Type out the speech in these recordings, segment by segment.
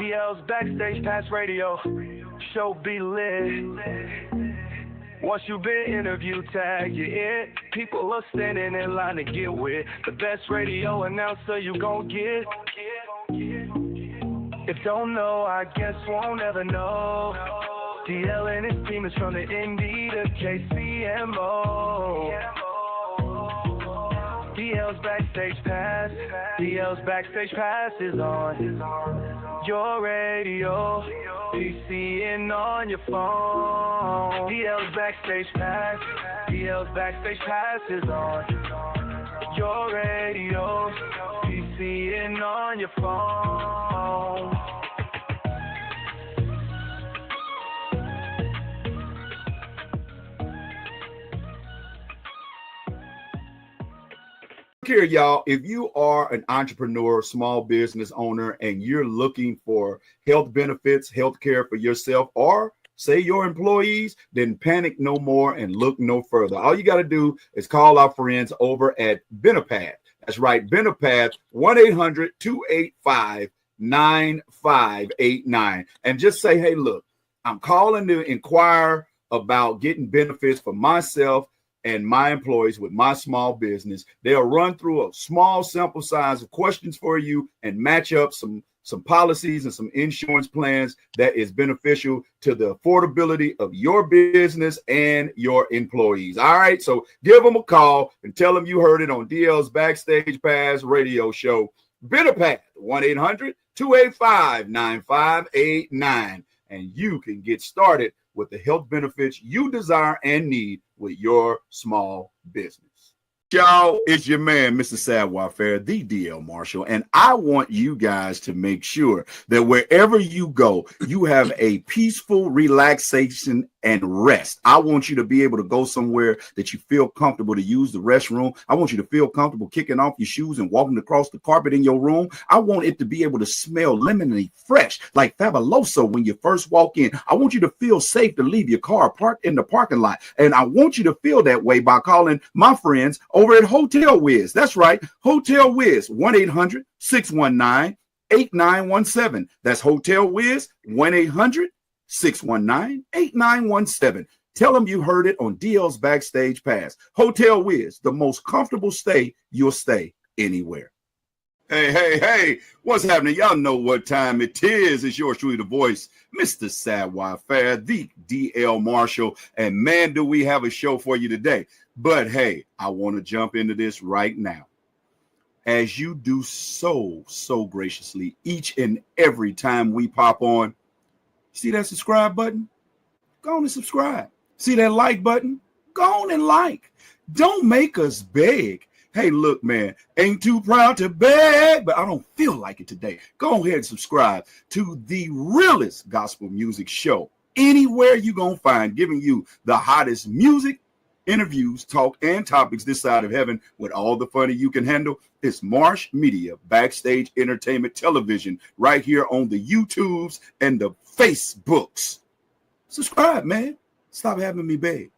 DL's Backstage Pass Radio. Show be lit. Once you've been interviewed, tag you in. People are standing in line to get with the best radio announcer you gon' get. If don't know, I guess won't ever know. DL and his team is from the Indy to KCMO. DL's Backstage Pass. DL's Backstage Pass is on your radio, PC, and on your phone. DL's Backstage Pass. DL's Backstage Pass is on your radio, PC, and on your phone. Here, y'all, if you are an entrepreneur, small business owner, and you're looking for health benefits, health care for yourself, or say your employees, then panic no more and look no further. All you got to do is call our friends over at Benepath. That's right, Benepath, 1-800-285-9589. And just say, hey, look, I'm calling to inquire about getting benefits for myself and my employees with my small business. They'll run through a small sample size of questions for you and match up some policies and some insurance plans that is beneficial to the affordability of your business and your employees. All right, so give them a call and tell them you heard it on DL's Backstage Pass radio show. Benepath, 1-800-285-9589. And you can get started with the health benefits you desire and need with your small business. Y'all, it's your man, Mr. Savoir-Faire, the DL Marshall, and I want you guys to make sure that wherever you go, you have a peaceful relaxation and rest. I want you to be able to go somewhere that you feel comfortable to use the restroom. I want you to feel comfortable kicking off your shoes and walking across the carpet in your room. I want it to be able to smell lemony fresh, like Fabuloso when you first walk in. I want you to feel safe to leave your car parked in the parking lot. And I want you to feel that way by calling my friends over at Hotel Wiz. That's right, Hotel Wiz, 1-800-619-8917. That's Hotel Wiz, 1-800-619-8917. Tell them you heard it on DL's Backstage Pass. Hotel Wiz, the most comfortable stay you'll stay anywhere. Hey, what's happening? Y'all know what time it is. It's yours truly, the voice, Mr. Savoir-Faire, the DL Marshall. And man, do we have a show for you today. But hey, I want to jump into this right now. As you do so graciously each and every time we pop on, see that subscribe button? Go on and subscribe. See that like button? Go on and like. Don't make us beg. Hey, look, man, ain't too proud to beg, but I don't feel like it today. Go ahead and subscribe to the realest gospel music show anywhere you're going to find, giving you the hottest music, interviews, talk, and topics this side of heaven with all the funny you can handle. It's Marsh Media, Backstage Entertainment Television, right here on the YouTubes and the Facebooks. Subscribe, man. Stop having me beg.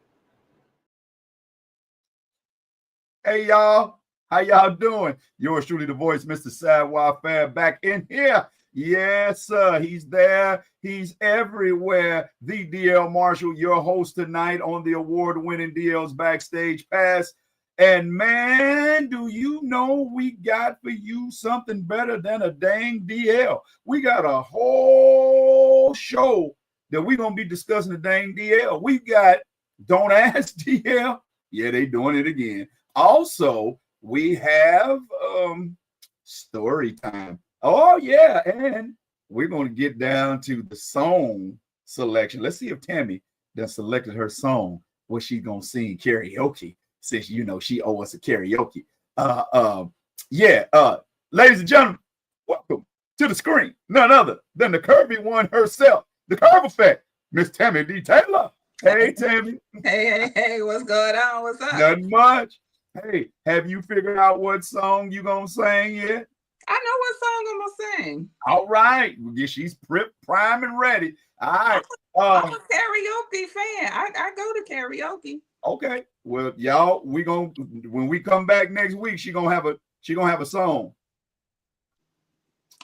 Hey, y'all. How y'all doing? Yours truly, the voice, Mr. Savoir-Faire, back in here. Yes, sir. He's there. He's everywhere. The DL Marshall, your host tonight on the award-winning DL's Backstage Pass. And man, do you know we got for you something better than a dang DL? We got a whole show that we're going to be discussing the dang DL. We got Don't Ask DL. Yeah, they doing it again. Also, we have story time. Oh, yeah, and we're going to get down to the song selection. Let's see if Tammy done selected her song, what she's going to sing karaoke, since, you know, she owes us a karaoke. Ladies and gentlemen, welcome to the screen. None other than the curvy one herself, the Curve Effect, Miss Tammy D. Taylor. Hey, Tammy. Hey, what's going on? What's up? Nothing much. Hey, have you figured out what song you going to sing yet? I know what song I'm gonna sing. All right. She's prime and ready. All right. I'm a karaoke fan. I go to karaoke. Okay. Well, y'all, when we come back next week, she gonna have a song.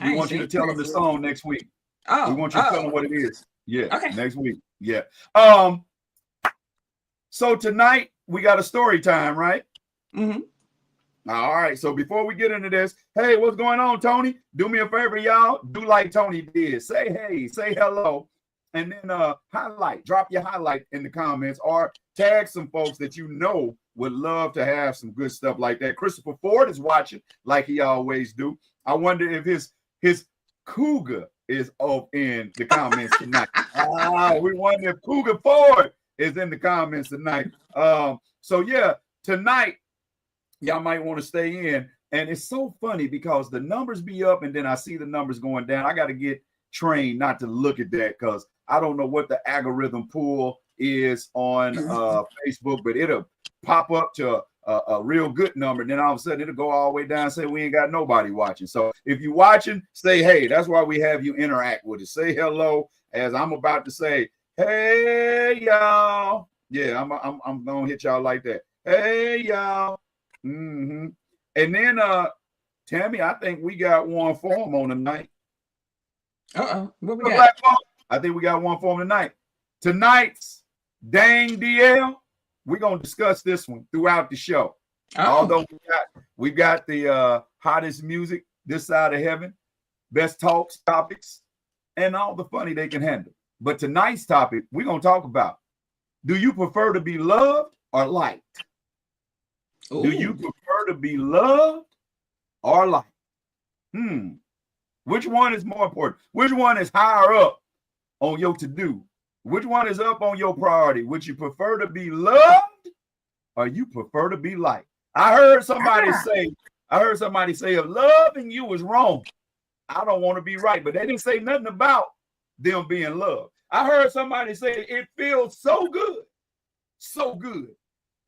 We want you to tell them the song next week. Oh, We want you to tell them what it is. Yeah, okay. next week. Yeah. So tonight we got a story time, right? Mm-hmm. All right. So before we get into this, hey, what's going on, Tony? Do me a favor, y'all. Do like Tony did. Say hey, say hello, and then highlight. Drop your highlight in the comments or tag some folks that you know would love to have some good stuff like that. Christopher Ford is watching, like he always do. I wonder if his cougar is up in the comments tonight. We wonder if Cougar Ford is in the comments tonight. So yeah, tonight y'all might want to stay in. And it's so funny because the numbers be up and then I see the numbers going down. I got to get trained not to look at that because I don't know what the algorithm pool is on Facebook, but it'll pop up to a real good number. Then all of a sudden it'll go all the way down and say we ain't got nobody watching. So if you're watching, say hey. That's why we have you interact with us. Say hello as I'm about to say, hey y'all. Yeah, I'm gonna hit y'all like that. Hey y'all. Mm-hmm. And then Tammy, I think we got one form on tonight. What we got? I think we got one form tonight. Tonight's Dang DL, we're gonna discuss this one throughout the show. Although we got the hottest music this side of heaven, best talks, topics, and all the funny they can handle. But tonight's topic, we're gonna talk about: do you prefer to be loved or liked? Ooh. Do you prefer to be loved or liked? Which one is more important? Which one is higher up on your to-do? Which one is up on your priority? Would you prefer to be loved or you prefer to be liked? I heard somebody say, if loving you is wrong, I don't want to be right. But they didn't say nothing about them being loved. I heard somebody say it feels so good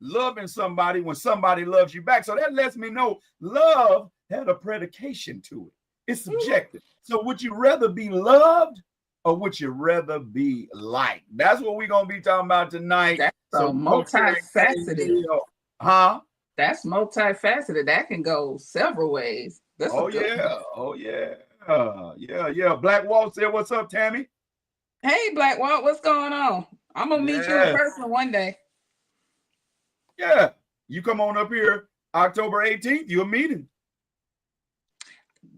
loving somebody when somebody loves you back. So that lets me know love had a predication to it. It's subjective. So would you rather be loved or would you rather be liked? That's what we're going to be talking about tonight. That's so multifaceted. That's multifaceted. That can go several ways. Yeah. Black Walt said, what's up, Tammy? Hey, Black Walt, what's going on? I'm going to meet you in person one day. Yeah. You come on up here October 18th. You're meeting.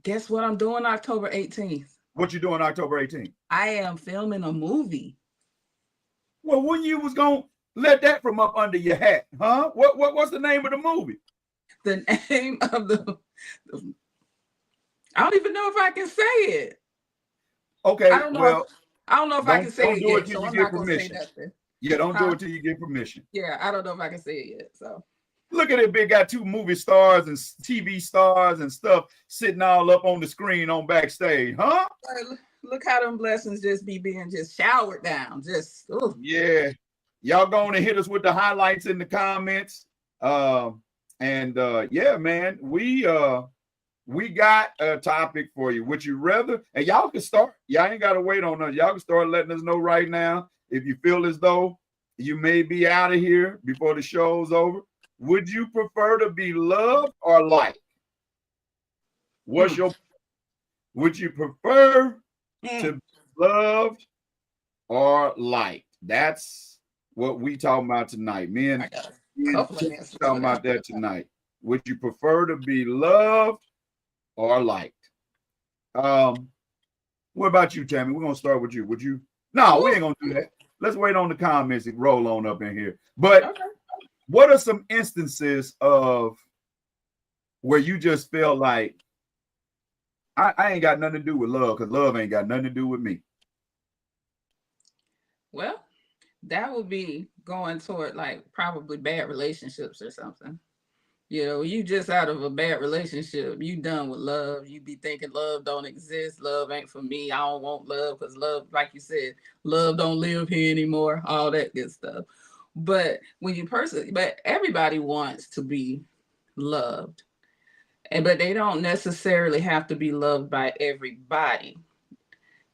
Guess what I'm doing October 18th? What you doing October 18th? I am filming a movie. Well, when you was going to let that from up under your hat, huh? What's the name of the movie? The name of I don't even know if I can say it. Okay, I don't know if I can say it yet, so I'm not going to say nothing. Yeah, don't do it till you get permission. Yeah, I don't know if I can say it yet, so. Look at it, big got 2 movie stars and TV stars and stuff sitting all up on the screen on backstage, huh? Look how them blessings just be being just showered down. Yeah. Y'all going to hit us with the highlights in the comments. Yeah, man, we got a topic for you. Would you rather, and y'all can start, y'all ain't got to wait on us. Y'all can start letting us know right now if you feel as though you may be out of here before the show's over. Would you prefer to be loved or liked? Would you prefer to be loved or liked? That's what we talking about tonight. Men talking about that tonight. Would you prefer to be loved or liked? What about you, Tammy? We're gonna start with you. Would you? No, we ain't gonna do that. Let's wait on the comments and roll on up in here. But what are some instances of where you just feel like I ain't got nothing to do with love because love ain't got nothing to do with me? Well, that would be going toward like probably bad relationships or something. You know, you just out of a bad relationship, you done with love. You be thinking love don't exist. Love ain't for me. I don't want love because love, like you said, love don't live here anymore. All that good stuff. But but everybody wants to be loved. But they don't necessarily have to be loved by everybody.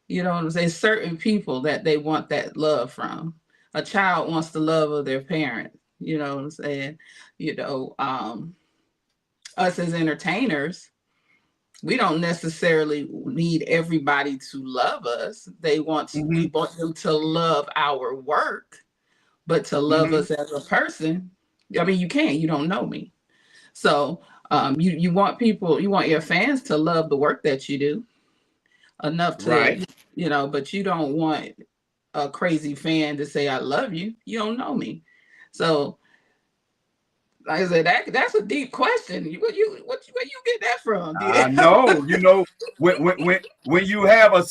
You know what I'm saying? Certain people that they want that love from. A child wants the love of their parent. You know what I'm saying? You know, us as entertainers, we don't necessarily need everybody to love us. We want them to love our work, but to love us as a person. I mean, you don't know me. So you want you want your fans to love the work that you do enough Right. to, but you don't want a crazy fan to say, I love you. You don't know me. So like I said, that's a deep question. Where you get that from? I know, when you have a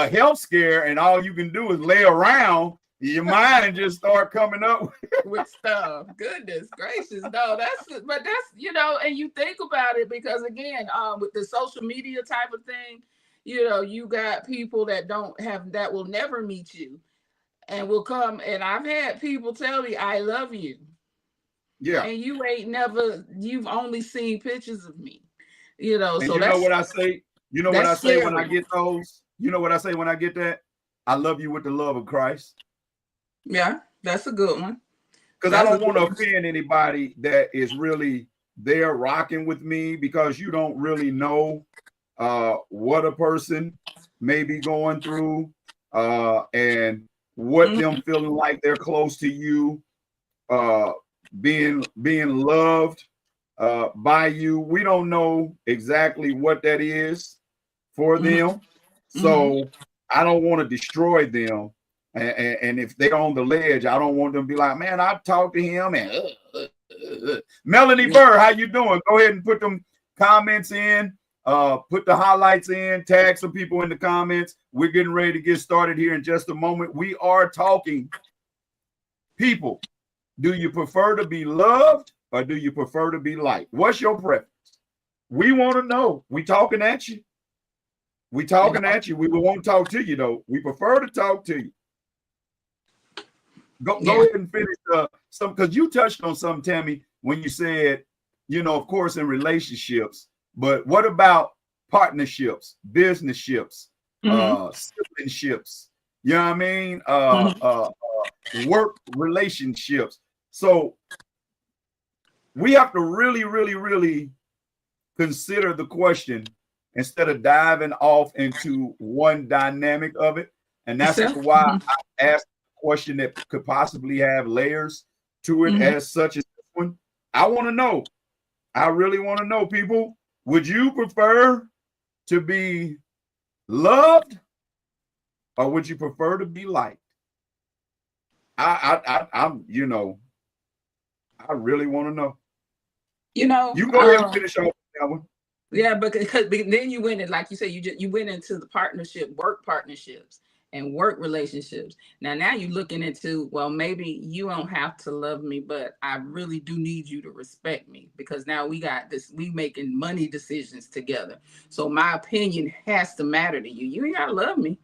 health scare, and all you can do is lay around, your mind just start coming up with stuff. Goodness gracious, no, but that's and you think about it, because again, with the social media type of thing, you got people that will never meet you, and will come, and I've had people tell me, I love you. Yeah. And you've only seen pictures of me. And So you know what I say? You know what I say when I get those? You know what I say when I get that? I love you with the love of Christ. Yeah, that's a good one. Because I don't want to offend anybody that is really there rocking with me, because you don't really know what a person may be going through, and what them feeling like they're close to you, being loved by you. We don't know exactly what that is for them. So I don't want to destroy them. And if they're on the ledge, I don't want them to be like, man, I talked to him. And Melanie Burr, how you doing? Go ahead and put them comments in. Put the highlights in. Tag some people in the comments. We're getting ready to get started here in just a moment. We are talking. People, do you prefer to be loved, or do you prefer to be liked? What's your preference? We want to know. We talking at you. We talking at you. We won't talk to you, though. We prefer to talk to you. Go ahead and finish some, because you touched on something, Tammy, when you said, of course, in relationships, but what about partnerships, businesships, siblingships? You know what I mean? Work relationships. So we have to really, really, really consider the question instead of diving off into one dynamic of it. And that's why I asked a question that could possibly have layers to it, as such as this one. I want to know. I really want to know, people. Would you prefer to be loved, or would you prefer to be liked? I'm, I really want to know. You go ahead and finish off that one. Yeah, because then you went in, like you said, you went into the work partnerships and work relationships. Now you're looking into, well, maybe you don't have to love me, but I really do need you to respect me, because now we making money decisions together. So my opinion has to matter to you. You ain't gotta love me.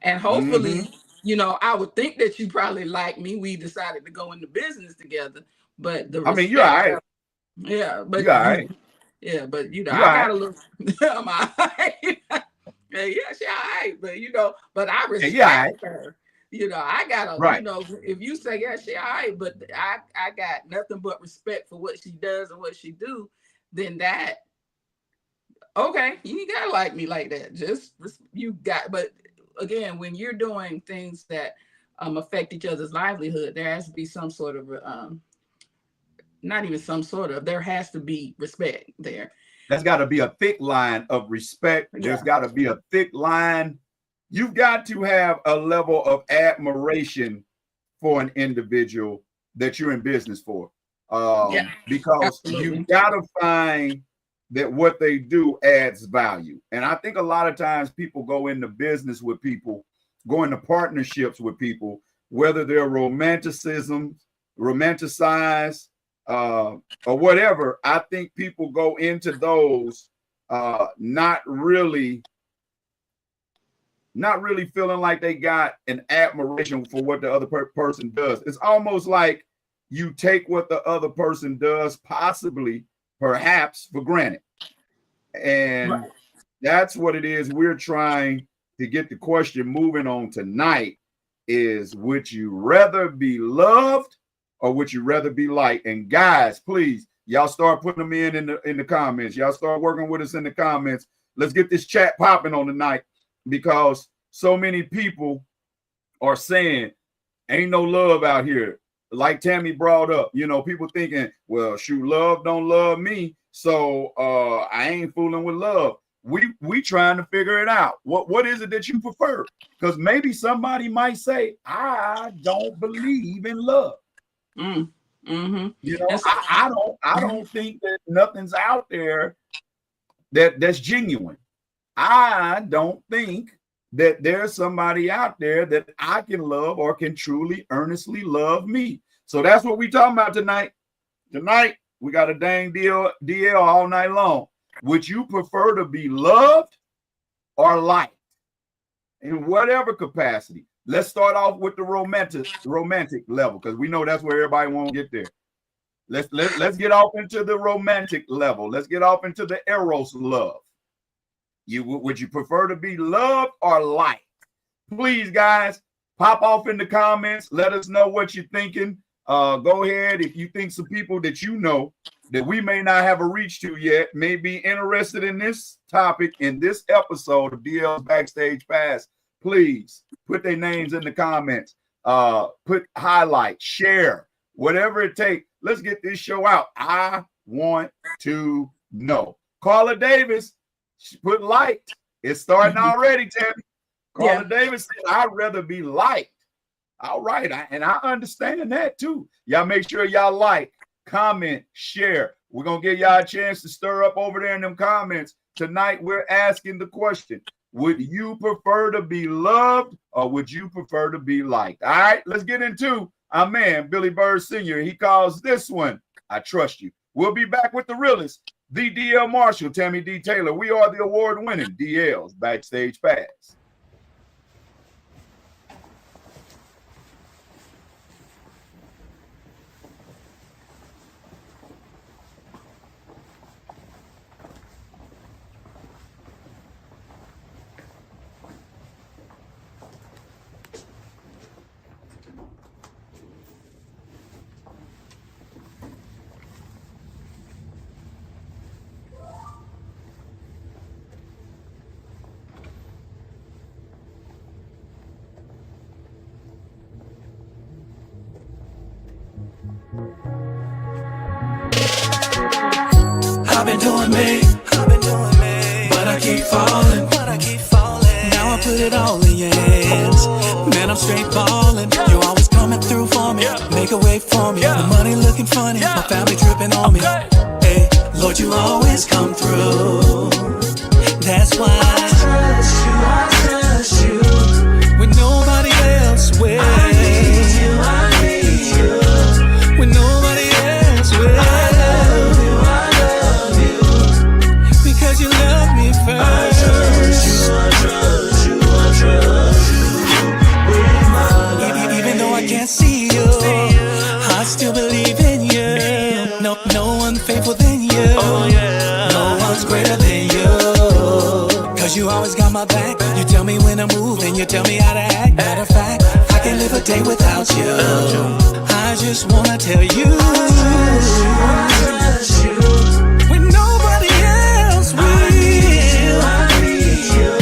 And hopefully, I would think that you probably like me. We decided to go into business together, but the respect, you're all right. Yeah, but you're all right. Yeah, but I gotta look. I'm all right. Yeah, she all right, but I respect her. I gotta, if you say yeah, she all right, but I got nothing but respect for what she does and what she do, then that okay, you ain't gotta like me like that. But again, when you're doing things that affect each other's livelihood, there has to be some sort of not even some sort of, there has to be respect there. There's got to be a thick line of respect. There's got to be a thick line. You've got to have a level of admiration for an individual that you're in business for. Because you got to find that what they do adds value. And I think a lot of times people go into business with people, go into partnerships with people, whether they're romanticized, or whatever. I think people go into those not really feeling like they got an admiration for what the other person does. It's almost like you take what the other person does, perhaps for granted. And that's what it is. We're trying to get the question moving on tonight is, would you rather be loved, or would you rather be liked? And guys, please, Y'all start putting them in the comments. Y'all start working with us in the comments. Let's get this chat popping on tonight, because so many people are saying ain't no love out here. Like Tammy brought up, you know, people thinking, well, shoot, love don't love me, so I ain't fooling with love. We trying to figure it out. What is it that you prefer? Because maybe somebody might say, I don't believe in love. Mm-hmm. You know, I don't think that nothing's out there that's genuine. I don't think that there's somebody out there that I can love or can truly, earnestly love me. So that's what we talking about tonight. Tonight, we got a dang DL all night long. Would you prefer to be loved or liked? In whatever capacity. Let's start off with the romantic level, because we know that's where everybody won't get there. Let's get off into the romantic level. Let's get off into the eros love. Would you prefer to be loved or liked? Please, guys, pop off in the comments. Let us know what you're thinking. Go ahead. If you think some people that you know that we may not have a reach to yet may be interested in this topic in this episode of DL's Backstage Pass, please put their names in the comments. Put highlight, share, whatever it takes. Let's get this show out. I want to know. Carla Davis, she put liked. It's starting already, Tammy. Carla Davis said, I'd rather be liked. All right. And I understand that too. Y'all make sure y'all like, comment, share. We're going to give y'all a chance to stir up over there in them comments. Tonight, we're asking the question, would you prefer to be loved or would you prefer to be liked? All right, let's get into our man, Billy Bird Sr. He calls this one, I Trust You. We'll be back with the realest, the DL Marshall, Tammy D. Taylor. We are the award-winning DL's Backstage Pass. I've been doing me, but I keep falling. Now I put it all in your hands. Man, I'm straight ballin'. You always coming through for me, make a way for me. The money looking funny, my family dripping on me. Hey, Lord, you always come through. That's why I trust you, when nobody else will. I need you, when nobody else will. You love me first. I trust you. Even though I can't see you, I still believe in you. No one faithful than you. No one's greater than you. Cause you always got my back. You tell me when to move and you tell me how to act. Matter of fact, I can't live a day without you. I just wanna tell you, I trust you. When nobody else will. I need you.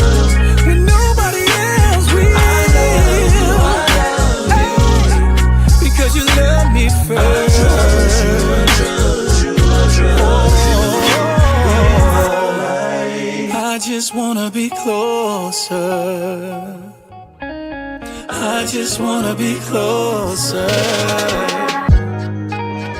When nobody else will. I love you. Because you love me first. I trust you. I just wanna be closer. I just wanna be closer.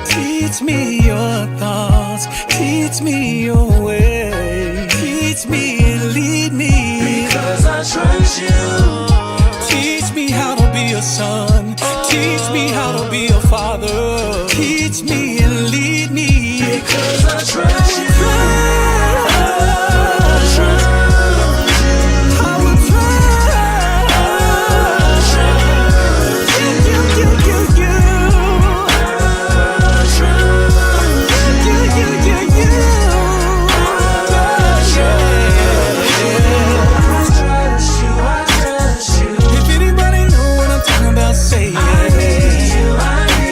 Teach me your thoughts, teach me your way, teach me and lead me, because I trust you. Teach me how to be a son, teach me how to be a father, teach me and lead me, because I trust you. If anybody know what I'm talking about, say it. I need you.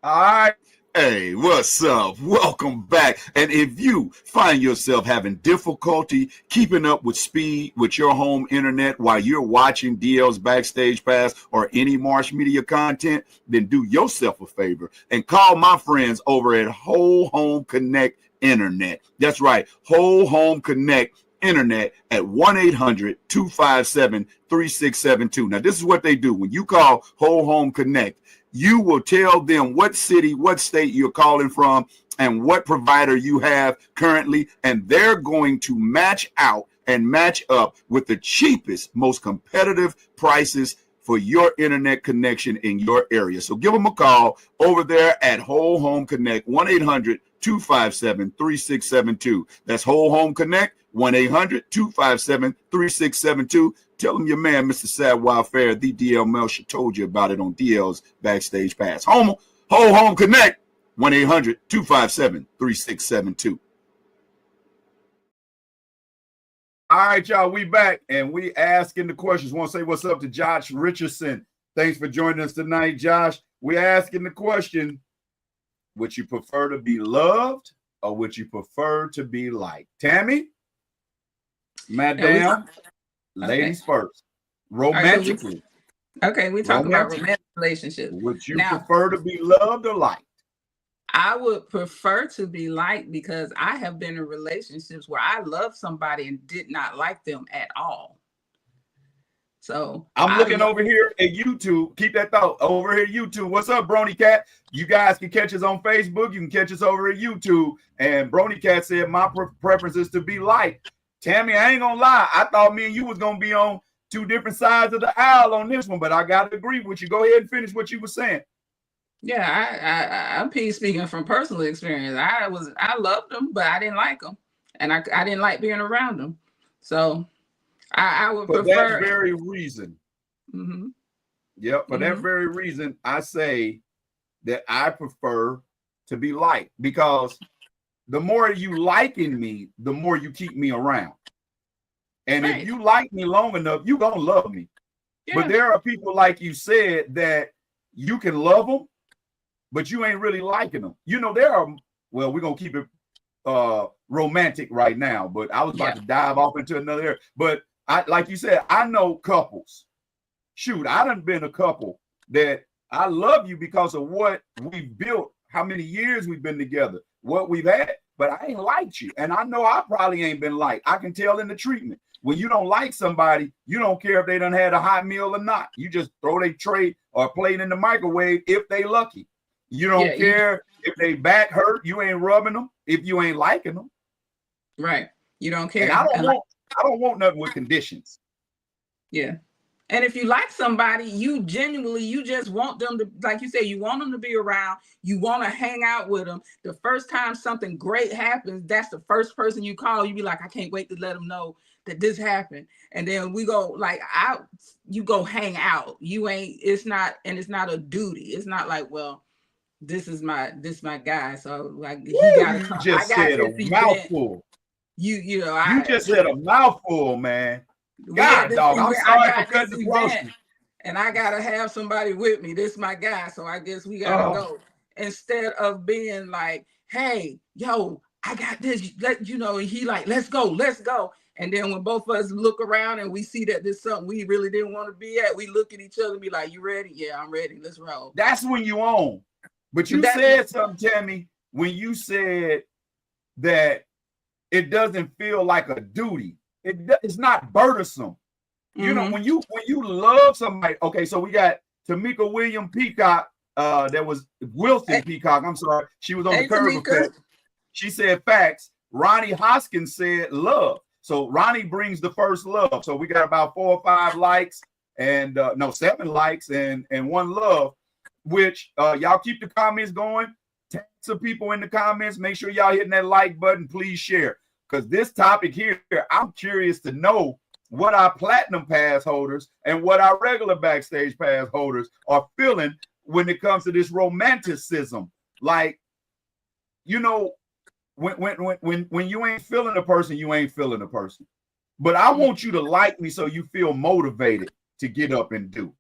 All right. Hey, what's up? Welcome back. And if you find yourself having difficulty keeping up with speed with your home internet while you're watching DL's Backstage Pass or any Marsh Media content, then do yourself a favor and call my friends over at Whole Home Connect Internet. That's right, Whole Home Connect Internet at 1-800-257-3672. Now, this is what they do. When you call Whole Home Connect, you will tell them what city, what state you're calling from, and what provider you have currently, and they're going to match out and match up with the cheapest, most competitive prices for your internet connection in your area. So give them a call over there at Whole Home Connect, 1-800-257-3672. That's Whole Home Connect, 1-800-257-3672. Tell them your man, Mr. Sad Wildfire, the DL Melcher, told you about it on DL's Backstage Pass. Whole Home Connect, 1-800-257-3672. All right, y'all, we back, and we asking the questions. Want to say what's up to Josh Richardson. Thanks for joining us tonight, Josh. We asking the question, would you prefer to be loved or would you prefer to be liked? Tammy? Madam? Ladies first. Romantically. Okay, we talk about romantic relationships. Would you prefer to be loved or liked? I would prefer to be liked because I have been in relationships where I loved somebody and did not like them at all. So I'm looking over here at YouTube. Keep that thought over here at YouTube. What's up, Brony Cat? You guys can catch us on Facebook. You can catch us over at YouTube. And Brony Cat said my preference is to be liked. Tammy, I ain't gonna lie. I thought me and you was gonna be on two different sides of the aisle on this one, but I gotta agree with you. Go ahead and finish what you were saying. Yeah, I'm speaking from personal experience. I loved them, but I didn't like them, and I didn't like being around them. So I would prefer that very reason. Mm-hmm. Yep, for that very reason, I say that I prefer to be liked, because the more you liking me, the more you keep me around. And if you like me long enough, you're going to love me. Yeah. But there are people, like you said, that you can love them, but you ain't really liking them. You know, there are, well, we're going to keep it romantic right now, but I was about to dive off into another area. But I, like you said, I know couples. Shoot, I done been a couple that I love you because of what we've built, how many years we've been together, what we've had, but I ain't liked you. And I know I probably ain't been liked. I can tell in the treatment. When you don't like somebody, you don't care if they done had a hot meal or not. You just throw their tray or plate in the microwave if they lucky. You don't care if they back hurt. You ain't rubbing them if you ain't liking them. Right. You don't care. And I don't want nothing with conditions. Yeah. And if you like somebody, you genuinely, you just want them to, like you say, you want them to be around. You want to hang out with them. The first time something great happens, that's the first person you call. You be like, I can't wait to let them know that this happened. And then we go like out, you go hang out. You ain't, it's not a duty. It's not like, well, this is my guy. So like, he gotta come. You just said a mouthful. You just said a mouthful, man. God, dog, I'm sorry for cutting the groceries. And I gotta have somebody with me. This is my guy, so I guess we gotta go. Instead of being like, hey, yo, I got this. He like, let's go. And then when both of us look around and we see that there's something we really didn't want to be at, we look at each other and be like, you ready? Yeah, I'm ready. Let's roll. That's when you own. But you said something, Tammy, when you said that it doesn't feel like a duty. It's not burdensome. You know, when you love somebody. Okay, so we got Tamika William Peacock. That was Wilson Peacock. I'm sorry. She was on the curve effect. She said facts. Ronnie Hoskins said love. So Ronnie brings the first love. So we got about 4 or 5 likes and 7 likes and 1 love, which y'all keep the comments going. Tag some people in the comments. Make sure y'all hitting that like button. Please share. Because this topic here, I'm curious to know what our platinum pass holders and what our regular backstage pass holders are feeling when it comes to this romanticism. Like, you know, when you ain't feeling a person, you ain't feeling a person. But I want you to like me so you feel motivated to get up and do.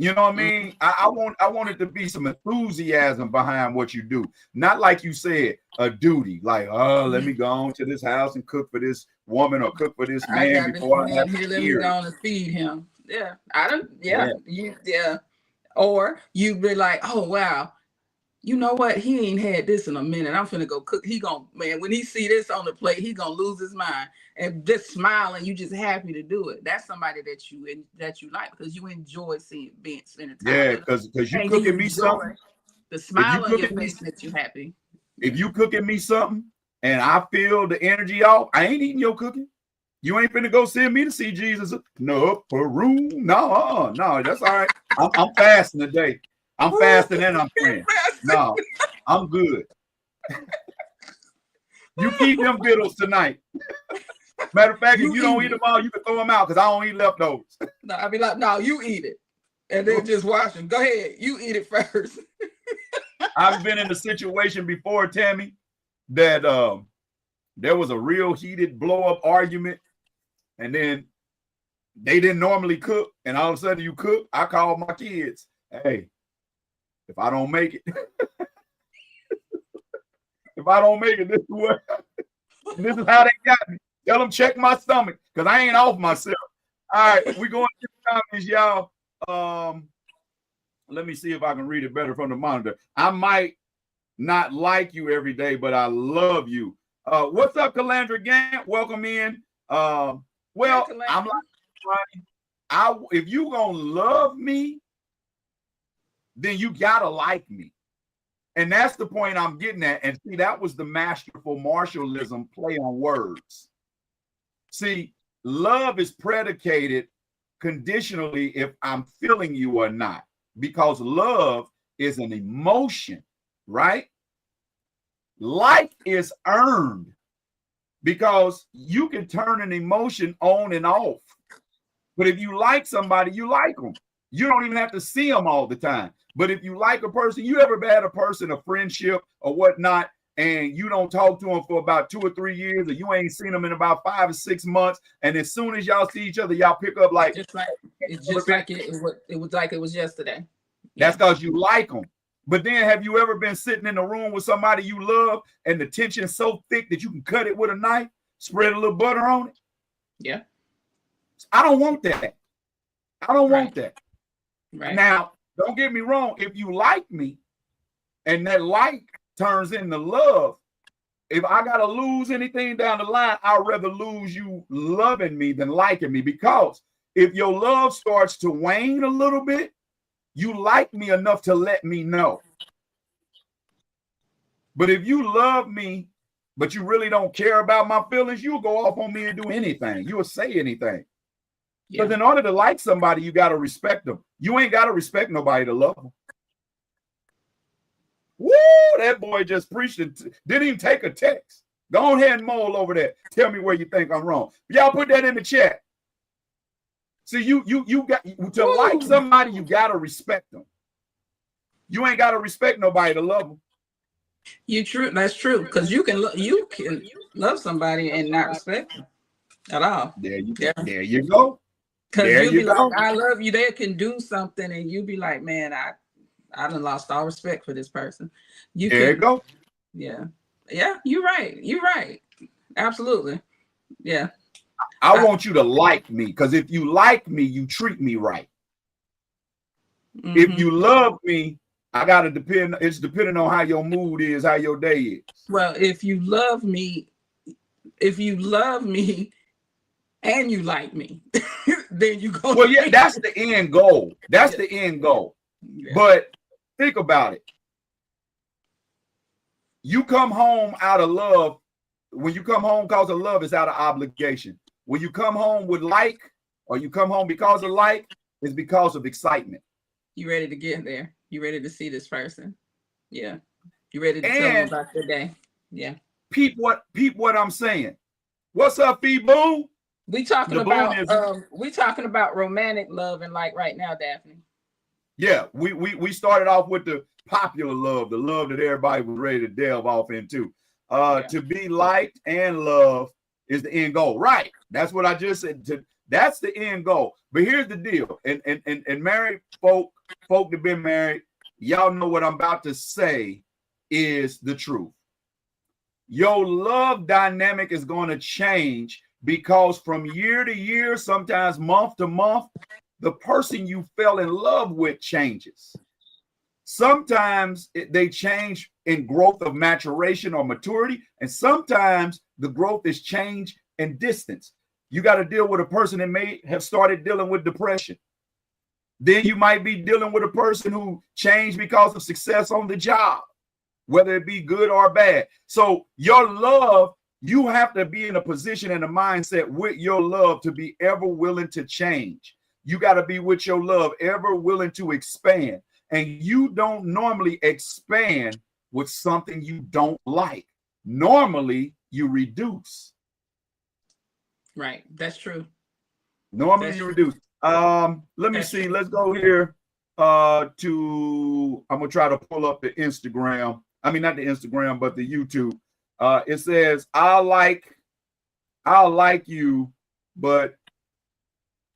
You know what I mean? I want it to be some enthusiasm behind what you do. Not like you said, a duty, like, oh, let me go on to this house and cook for this woman or cook for this I man got this before I man have here, to let me hear go it. on and feed him. Yeah. I don't, yeah. Or you'd be like, oh wow, you know what? He ain't had this in a minute. I'm finna go cook. He gonna, man, when he see this on the plate, he gonna lose his mind and just smile, and you just happy to do it. That's somebody that you like because you enjoy spending time Yeah, with them. because you And you cooking me something. enjoy the If you smile on your cooking me, face that you happy. if you cooking me something and I feel the energy off, I ain't eating your cooking. You ain't finna go send me to see Jesus. No, Peru. No, that's all right. I'm fasting today. I'm fasting and I'm praying. No, I'm good. You keep them vittles tonight. Matter of fact, if you don't eat them all, you can throw them out because I don't eat leftovers. No, I'd be like, no, you eat it. And then just watch them. Go ahead. You eat it first. I've been in a situation before, Tammy, that there was a real heated blow-up argument, and then they didn't normally cook, and all of a sudden you cook. I called my kids. Hey, if I don't make it, this is how they got me. Tell them check my stomach because I ain't off myself. All right, we going to the comments, y'all. Let me see if I can read it better from the monitor. I might not like you every day, but I love you. What's up, Calandra Gant? Welcome in. Well, I'm like, if you gonna love me, then you gotta like me. And that's the point I'm getting at. And see, that was the masterful Marshallism play on words. See, love is predicated conditionally if I'm feeling you or not, because love is an emotion, right? Like is earned because you can turn an emotion on and off. But if you like somebody, you like them. You don't even have to see them all the time. But if you like a person, you ever had a person, a friendship or whatnot, and you don't talk to them for about 2 or 3 years, or you ain't seen them in about 5 or 6 months, and as soon as y'all see each other, y'all pick up like it was like it was yesterday. That's because you like them. But then have you ever been sitting in a room with somebody you love and the tension is so thick that you can cut it with a knife, spread a little butter on it? Yeah. I don't want that. I don't want that. Right. Now, don't get me wrong. If you like me and that like turns into love, if I got to lose anything down the line, I'd rather lose you loving me than liking me, because if your love starts to wane a little bit, you like me enough to let me know. But if you love me, but you really don't care about my feelings, you'll go off on me and do anything. You'll say anything. Because in order to like somebody, you got to respect them. You ain't got to respect nobody to love them. Woo, that boy just preached and didn't even take a text. Go ahead and mull over that. Tell me where you think I'm wrong. Y'all put that in the chat. See, you got to like somebody, you got to respect them. You ain't got to respect nobody to love them. That's true. Because you can love somebody and not respect them at all. There you go. Because you'll be like, I love you. They can do something, and you'll be like, man, I done lost all respect for this person. You go. Yeah. Yeah, you're right. You're right. Absolutely. Yeah. I want you to like me, because if you like me, you treat me right. Mm-hmm. If you love me, I gotta depend. It's depending on how your mood is, how your day is. Well, if you love me, and you like me, then you go. Well, yeah, that's the end goal. That's the end goal. Yeah. But think about it. You come home out of love. When you come home because of love, it's out of obligation. When you come home with like, or you come home because of like, it's because of excitement. You ready to get there? You ready to see this person? Yeah. You ready to tell them about the day? Yeah. Peep what I'm saying. What's up, Fee-Boo? We talking about romantic love and like right now, Daphne. Yeah, we started off with the popular love, the love that everybody was ready to delve off into. To be liked and loved is the end goal. Right. That's what I just said. That's the end goal. But here's the deal. And married folk that been married, y'all know what I'm about to say is the truth. Your love dynamic is going to change because from year to year, sometimes month to month, the person you fell in love with changes. Sometimes they change in growth of maturation or maturity, and sometimes the growth is change in distance. You got to deal with a person that may have started dealing with depression. Then you might be dealing with a person who changed because of success on the job, whether it be good or bad. So your love, you have to be in a position and a mindset with your love to be ever willing to change. You got to be with your love ever willing to expand. And you don't normally expand with something you don't like. Normally, you reduce. Right. That's true. Normally, you reduce. Let me see. Let's go here to, I'm going to try to pull up the Instagram. I mean, not the Instagram, but the YouTube. It says, I'll like you, but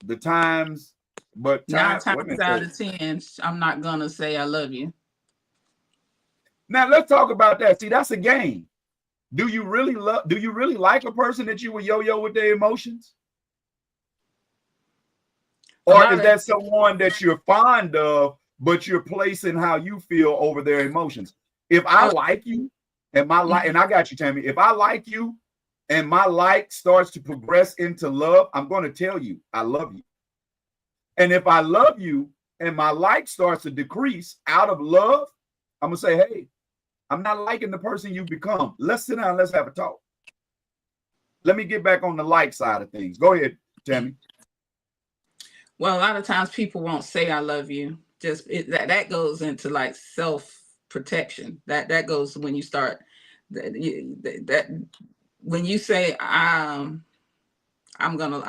the times, but time, 9 times out of 10, I'm not gonna say I love you. Now let's talk about that. See, that's a game. Do you really like a person that you will yo-yo with their emotions? Or is that someone that you're fond of, but you're placing how you feel over their emotions? If I like you and my like, and I got you, Tammy, if I like you and my like starts to progress into love, I'm going to tell you I love you. And if I love you and my like starts to decrease out of love, I'm going to say, hey, I'm not liking the person you've become. Let's sit down. Let's have a talk. Let me get back on the like side of things. Go ahead, Tammy. Well, a lot of times people won't say I love you. Just that goes into like self-protection. That goes when you start that when you say I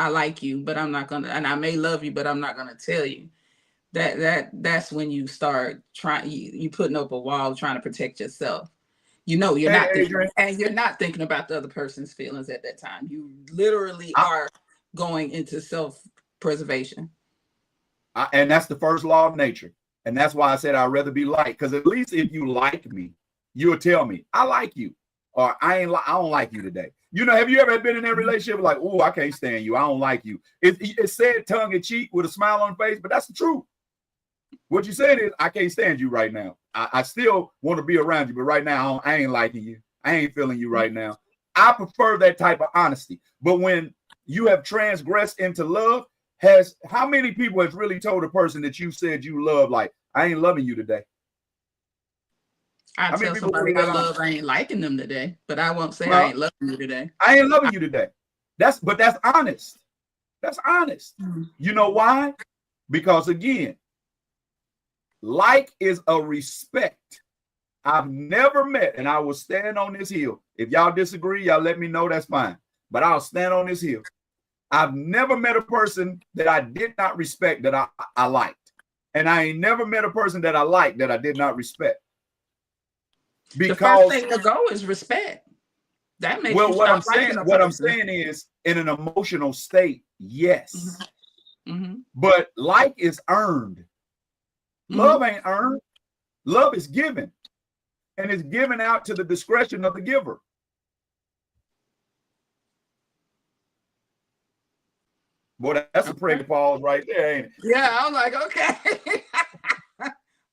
like you, but I'm not gonna, and I may love you, but I'm not gonna tell you. That's when you start trying, you putting up a wall trying to protect yourself. You know, you're not thinking, and you're not thinking about the other person's feelings at that time. You literally are going into self-preservation. And that's the first law of nature. And that's why I said I'd rather be liked. Because at least if you like me, you'll tell me, I like you. Or I don't like you today. You know, have you ever been in that relationship like, oh, I can't stand you. I don't like you. It's said tongue in cheek with a smile on the face, but that's the truth. What you said is, I can't stand you right now. I still want to be around you, but right now I ain't liking you. I ain't feeling you right now. I prefer that type of honesty. But when you have transgressed into love, how many people has really told a person that you said you love, like, I ain't loving you today? I tell somebody I love, I ain't liking them today, but I won't say I ain't loving you today. I ain't loving you today. That's honest. That's honest. You know why? Because again, like is a respect. I've never met, and I will stand on this hill. If y'all disagree, y'all let me know, that's fine. But I'll stand on this hill. I've never met a person that I did not respect that I liked. And I ain't never met a person that I liked that I did not respect. Because the first thing to go is respect. That makes what I'm saying is, in an emotional state, yes. Mm-hmm. But like is earned. Love ain't earned. Love is given. And it's given out to the discretion of the giver. Boy, that's a pregnant pause right there, ain't it? Yeah, I was like, okay.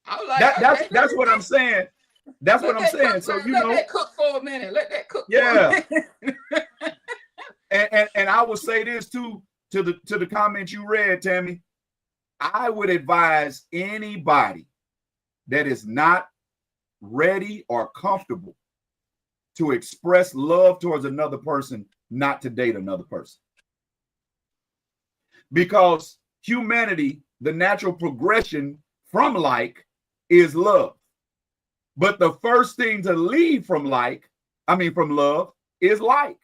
I was like, that's what I'm saying. That's what I'm saying. So let that cook for a minute. Let that cook. Yeah. For a minute. and I will say this too, to the comment you read, Tammy. I would advise anybody that is not ready or comfortable to express love towards another person not to date another person. Because humanity, the natural progression from like is love. But the first thing to leave from love is like.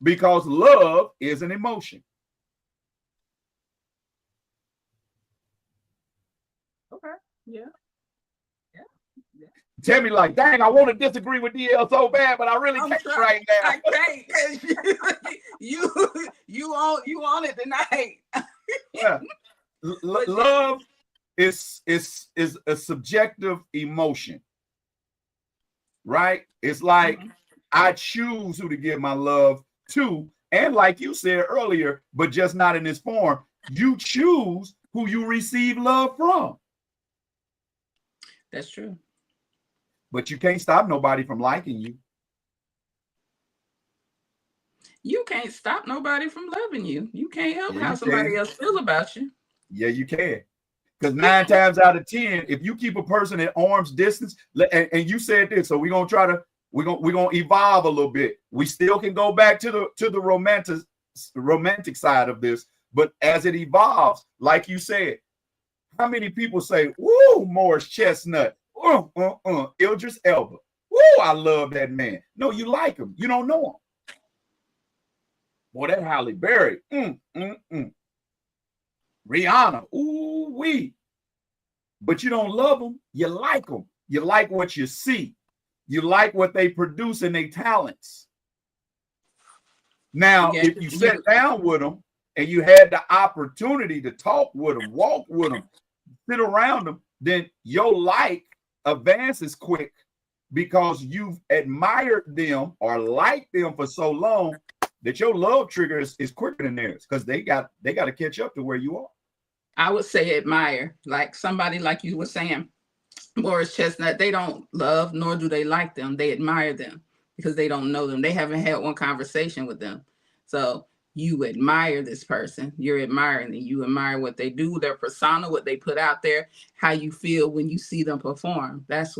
Because love is an emotion. Okay. Yeah. Tell me like, dang, I want to disagree with DL so bad, but I really can't right now. I can't. you on it tonight. Yeah. Love is a subjective emotion, right? It's like I choose who to give my love to, and like you said earlier, but just not in this form. You choose who you receive love from. That's true. But you can't stop nobody from liking you. You can't stop nobody from loving you. You can't help Yeah, how you somebody can. else feel about you. Yeah, you can. Because 9 times out of 10, if you keep a person at arm's distance, and you said this, so we're gonna try to we're gonna evolve a little bit. We still can go back to the romantic side of this, but as it evolves, like you said, how many people say, "Woo, Morris Chestnut, Idris Elba, woo, I love that man." No, you like him, you don't know him. Boy, that Halle Berry, Rihanna, ooh wee. But you don't love them, you like them. You like what you see. You like what they produce and their talents. Now, if you sat down with them and you had the opportunity to talk with them, walk with them, sit around them, then your like advances quick because you've admired them or liked them for so long that your love trigger is quicker than theirs because they got to catch up to where you are. I would say admire, like somebody like you were saying, Morris Chestnut, they don't love nor do they like them. They admire them because they don't know them. They haven't had one conversation with them. So you admire this person. You're admiring them. You admire what they do, their persona, what they put out there, how you feel when you see them perform. That's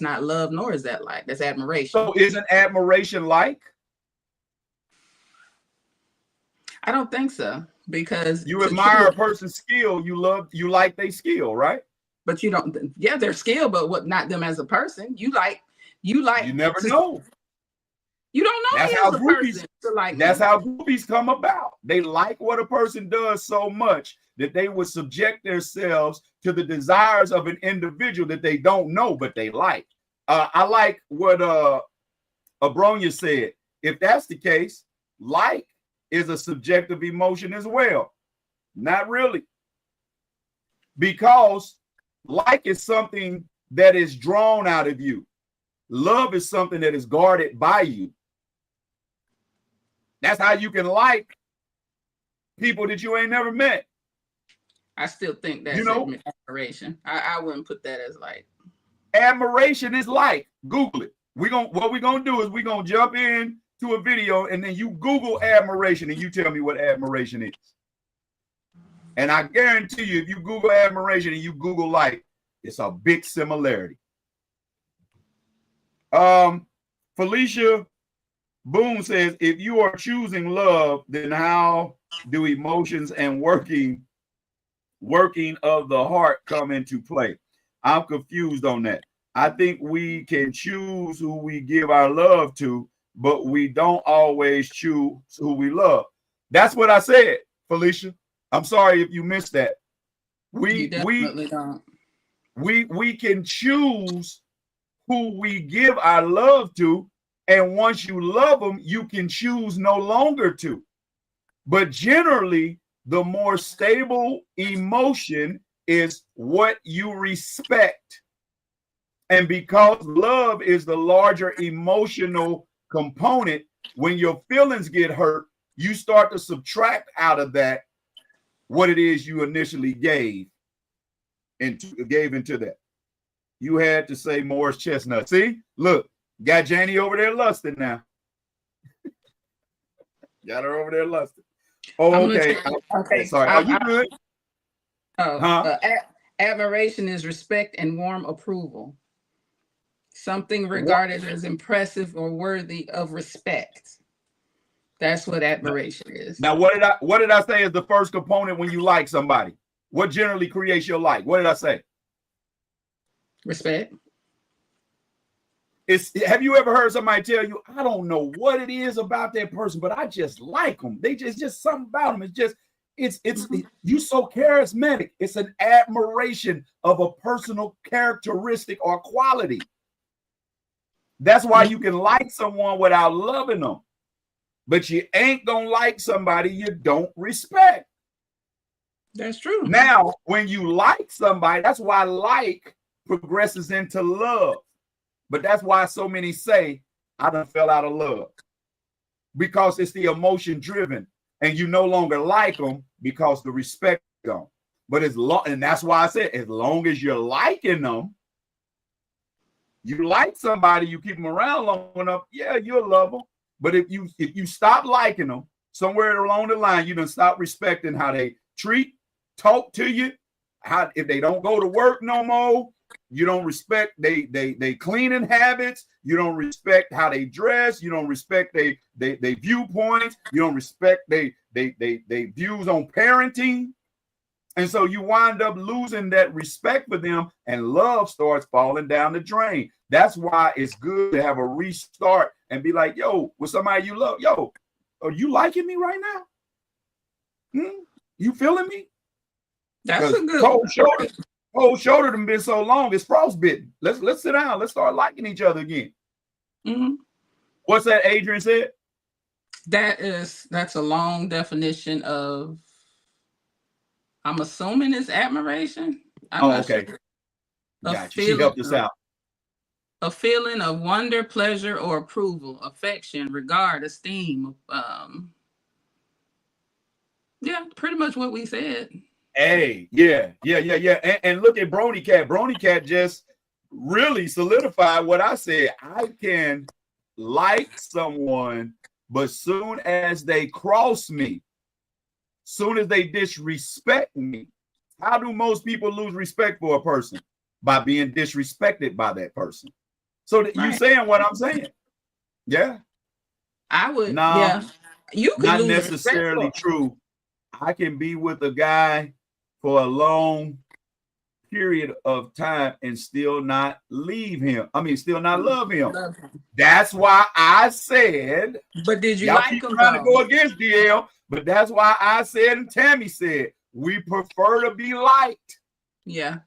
not love, nor is that like. That's admiration. So isn't admiration like? I don't think so. Because you admire a person's skill, you like their skill, right? But you don't, yeah, their skill, but what, not them as a person. You never know. You don't know. That's how groupies that's how groupies come about. They like what a person does so much that they would subject themselves to the desires of an individual that they don't know, but they like. I like what Abronia said. If that's the case, like is a subjective emotion as well. Not really. Because like is something that is drawn out of you. Love is something that is guarded by you. That's how you can like people that you ain't never met. I still think that's admiration. I wouldn't put that as like. Admiration is like. Google it. What we're gonna do is we're gonna jump in to a video and then you Google admiration and you tell me what admiration is. And I guarantee you, if you Google admiration and you Google like, it's a big similarity. Felicia Boone says, if you are choosing love, then how do emotions and working of the heart come into play? I'm confused on that. I think we can choose who we give our love to, but we don't always choose who we love. That's what I said, Felicia. I'm sorry if you missed that. We can choose who we give our love to, and once you love them, you can choose no longer to. But generally, the more stable emotion is what you respect. And because love is the larger emotional component, when your feelings get hurt, you start to subtract out of that what it is you initially gave into that. You had to say Morris Chestnut. See, look, got Janie over there lusting now. Got her over there lusting. Oh, okay. Okay, sorry. Are you good? Admiration is respect and warm approval. Something regarded as impressive or worthy of respect. That's what admiration is. Now, what did I say is the first component when you like somebody? What generally creates your like? What did I say? Respect. Have you ever heard somebody tell you, I don't know what it is about that person, but I just like them. They just something about them. You so charismatic. It's an admiration of a personal characteristic or quality. That's why you can like someone without loving them. But you ain't gonna like somebody you don't respect. That's true. Now, when you like somebody, that's why like progresses into love. But that's why so many say, I done fell out of love. Because it's the emotion driven, and you no longer like them because the respect gone. But and that's why I said, as long as you're liking them, you like somebody, you keep them around long enough, yeah, you'll love them. But if you stop liking them, somewhere along the line, you done stop respecting how they treat, talk to you, how if they don't go to work no more, you don't respect they cleaning habits, you don't respect how they dress, you don't respect they viewpoints, you don't respect they views on parenting. And so you wind up losing that respect for them, and love starts falling down the drain. That's why it's good to have a restart and be like, yo, with somebody you love, yo, are you liking me right now? You feeling me? That's a good cold shoulder done been so long, it's frostbitten. Let's sit down. Let's start liking each other again. Mm-hmm. What's that Adrian said? That's a long definition of, I'm assuming it's admiration. Okay. Sure. Gotcha. She helped us out. A feeling of wonder, pleasure, or approval, affection, regard, esteem. Yeah, pretty much what we said. Hey, yeah. And look at Brony Cat. Brony Cat just really solidified what I said. I can like someone, but soon as they cross me, soon as they disrespect me, how do most people lose respect for a person? By being disrespected by that person. So you saying what I'm saying? Yeah. I would. No, yeah. You could not necessarily true. I can be with a guy for a long period of time and still not leave him. I mean, still not love him. That's why I said. But did you y'all like keep him? Trying to go against DL, but that's why I said, and Tammy said, we prefer to be liked. Yeah.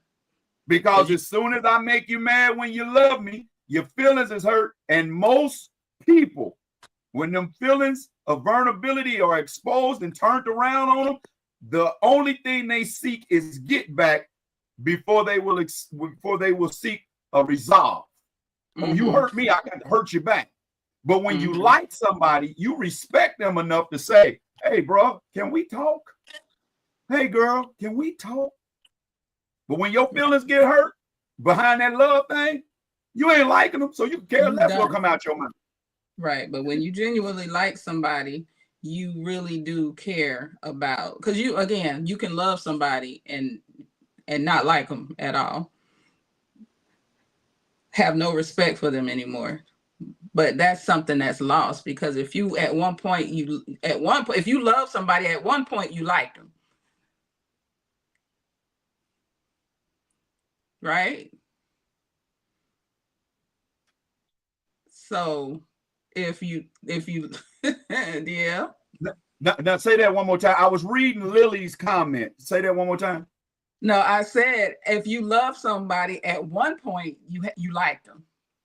Because as soon as I make you mad when you love me, your feelings is hurt. And most people, when them feelings of vulnerability are exposed and turned around on them, the only thing they seek is get back before they will seek a resolve. Mm-hmm. You hurt me, I got to hurt you back. But when you like somebody, you respect them enough to say, hey, bro, can we talk? Hey, girl, can we talk? But when your feelings get hurt behind that love thing, you ain't liking them, so you care less what come out your mouth. Right, but when you genuinely like somebody, you really do care about, because you can love somebody and not like them at all, have no respect for them anymore. But that's something that's lost, because if you if you love somebody at one point, you liked them, right? So if you yeah. Now say that one more time. I was reading Lily's comment. Say that one more time. No, I said if you love somebody at one point, you like them.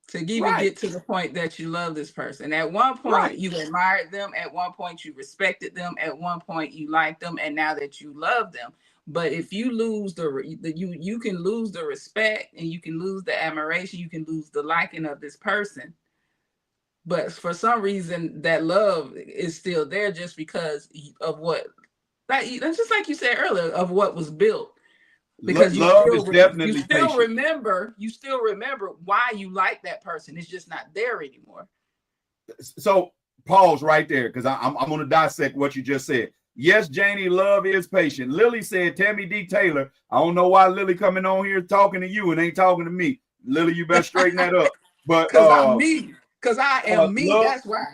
To even get to the point that you love this person. At one point, you admired them. At one point, you respected them. At one point, you liked them. And now that you love them. But if you lose you can lose the respect, and you can lose the admiration. You can lose the liking of this person. But for some reason, that love is still there just because of what, that's just like you said earlier, of what was built. Because you still remember why you like that person. It's just not there anymore. So pause right there, because I'm going to dissect what you just said. Yes, Janie, love is patient. Lily said, Tammy D. Taylor. I don't know why Lily coming on here talking to you and ain't talking to me. Lily, you better straighten that up. But because I am me. That's why.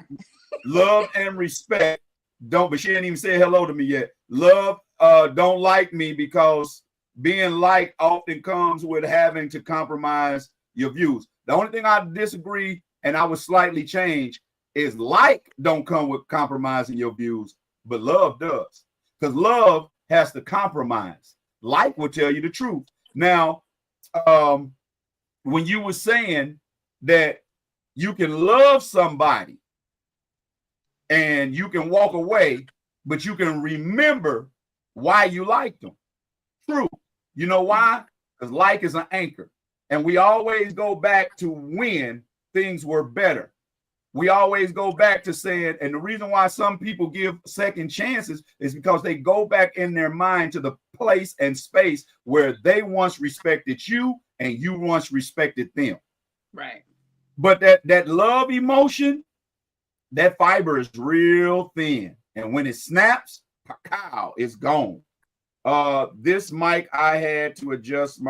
Love and respect don't. But she ain't even said hello to me yet. Love don't like me because being liked often comes with having to compromise your views. The only thing I disagree, and I would slightly change, is like don't come with compromising your views, but love does. Because love has to compromise. Like will tell you the truth. Now, when you were saying that You can love somebody and you can walk away, but you can remember why you liked them. True. You know why? Because like is an anchor. And we always go back to when things were better. We always go back to saying, and the reason why some people give second chances is because they go back in their mind to the place and space where they once respected you and you once respected them. Right. But that love emotion, that fiber is real thin. And when it snaps, pow, it's gone. This mic, I had to adjust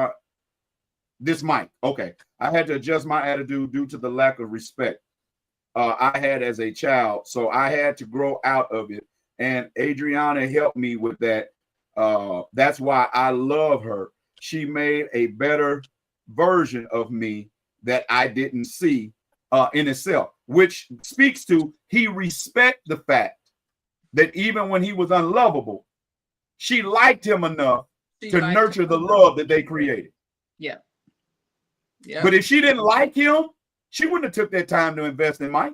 this mic. Okay. I had to adjust my attitude due to the lack of respect I had as a child. So I had to grow out of it. And Adriana helped me with that. That's why I love her. She made a better version of me that I didn't see in itself, which speaks to he respect the fact that even when he was unlovable, she liked him enough to nurture the love that they created. Yeah. Yeah. But if she didn't like him, she wouldn't have took that time to invest in Mike.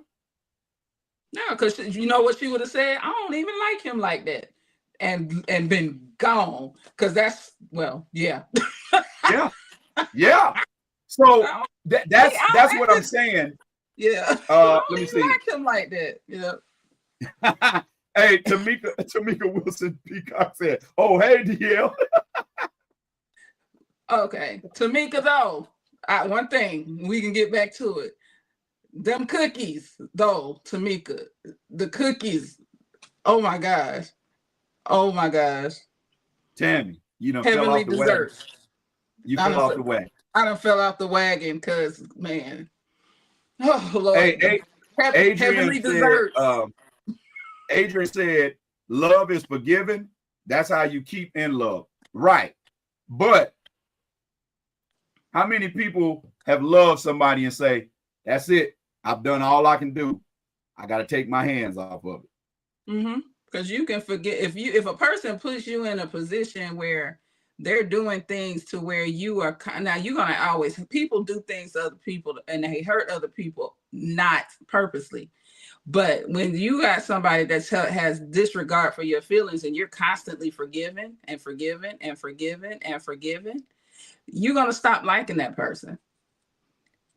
No, because you know what she would have said? I don't even like him like that. And been gone. Because that's, well, yeah. Yeah. Yeah. So that's what I'm saying. Yeah. I don't let me even see. like him like that. Yeah. Hey, Tamika Wilson Peacock said, "Oh, hey, DL." Okay, Tamika, though, one thing, we can get back to it. Them cookies, though, Tamika, the cookies, oh my gosh. Oh my gosh. Tammy, you know, heavenly desserts. You fell off the wagon. I done fell off the wagon because, man. Oh, Lord. Hey, heavenly desserts. Adrian said, love is forgiving. That's how you keep in love. Right. But how many people have loved somebody and say, that's it. I've done all I can do. I got to take my hands off of it. Mm-hmm. Because you can forget if a person puts you in a position where they're doing things to where you are, now you're going to always, people do things to other people and they hurt other people, not purposely. But when you got somebody that has disregard for your feelings and you're constantly forgiving and forgiving and forgiving and forgiving, you're going to stop liking that person.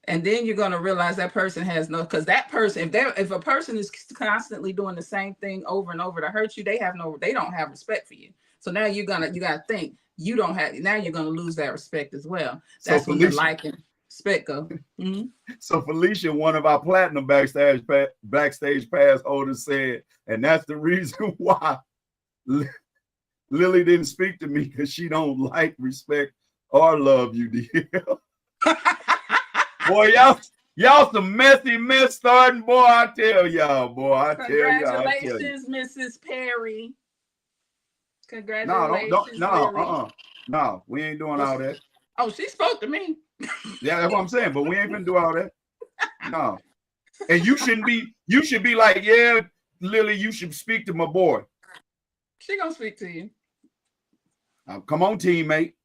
And then you're going to realize that person has no, because that person, if a person is constantly doing the same thing over and over to hurt you, they don't have respect for you. So now you got to think you don't have, now you're going to lose that respect as well. That's so when the liking respect go. Mm-hmm. So Felicia, one of our platinum backstage pass holders, said, and that's the reason why Lily didn't speak to me, because she don't like, respect, or love you, DL. Boy, y'all some messy mess starting, boy. I tell y'all, boy. Congratulations, Mrs. Perry. Congratulations. No, we ain't doing all that. Oh, she spoke to me. Yeah, that's what I'm saying. But we ain't gonna do all that. No. And you should be like, yeah, Lily, you should speak to my boy. She gonna speak to you. Come on, teammate.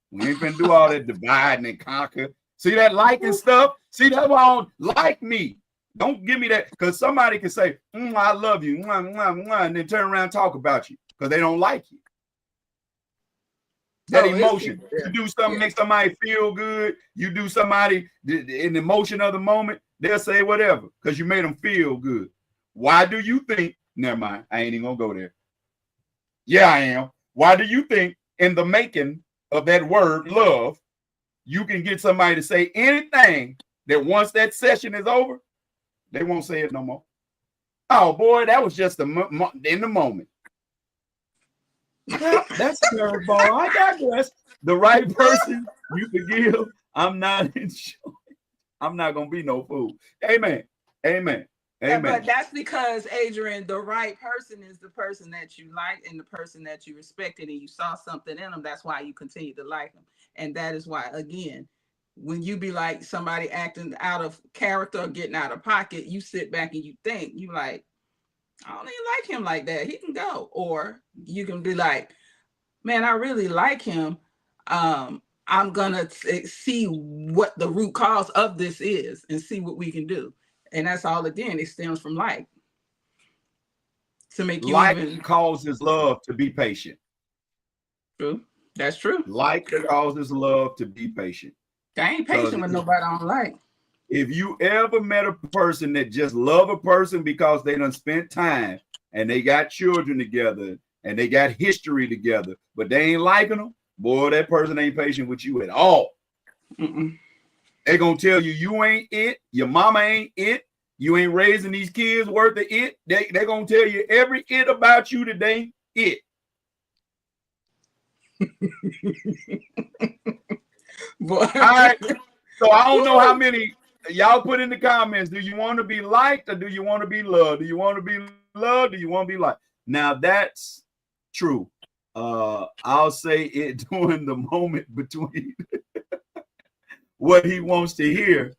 We ain't gonna do all that dividing and conquer. See that liking stuff? See, that's why I don't like me. Don't give me that, because somebody can say, I love you, and then turn around and talk about you because they don't like you. That emotion. You do something, make somebody feel good. You do somebody in the emotion of the moment, they'll say whatever because you made them feel good. Why do you think? Never mind. I ain't even gonna go there. Yeah, I am. Why do you think in the making of that word love, you can get somebody to say anything that once that session is over, they won't say it no more? Oh boy, that was just in the moment. Well, that's terrible. I digress. The right person you forgive. I'm not gonna be no fool. Amen. Amen. Amen. But that's because, Adrian, the right person is the person that you like and the person that you respected, and you saw something in them. That's why you continue to like them. And that is why, again, when you be like somebody acting out of character or getting out of pocket, you sit back and you think, you like, I don't even like him like that. He can go. Or you can be like, man, I really like him. I'm gonna see what the root cause of this is and see what we can do. And that's all again, it stems from like to make you like even causes love to be patient. true. That's true. Like causes love to be patient. I ain't patient with nobody I don't like. If you ever met a person that just love a person because they done spent time and they got children together and they got history together, but they ain't liking them, boy, that person ain't patient with you at all. They gonna tell you you ain't it, your mama ain't it, you ain't raising these kids worth of it. They gonna tell you every it about you that they ain't it. Boy. All right. So I don't know how many y'all put in the comments. Do you want to be liked or do you want to be loved? Do you want to be loved? Do you want to be liked? Now that's true. I'll say it during the moment between what he wants to hear.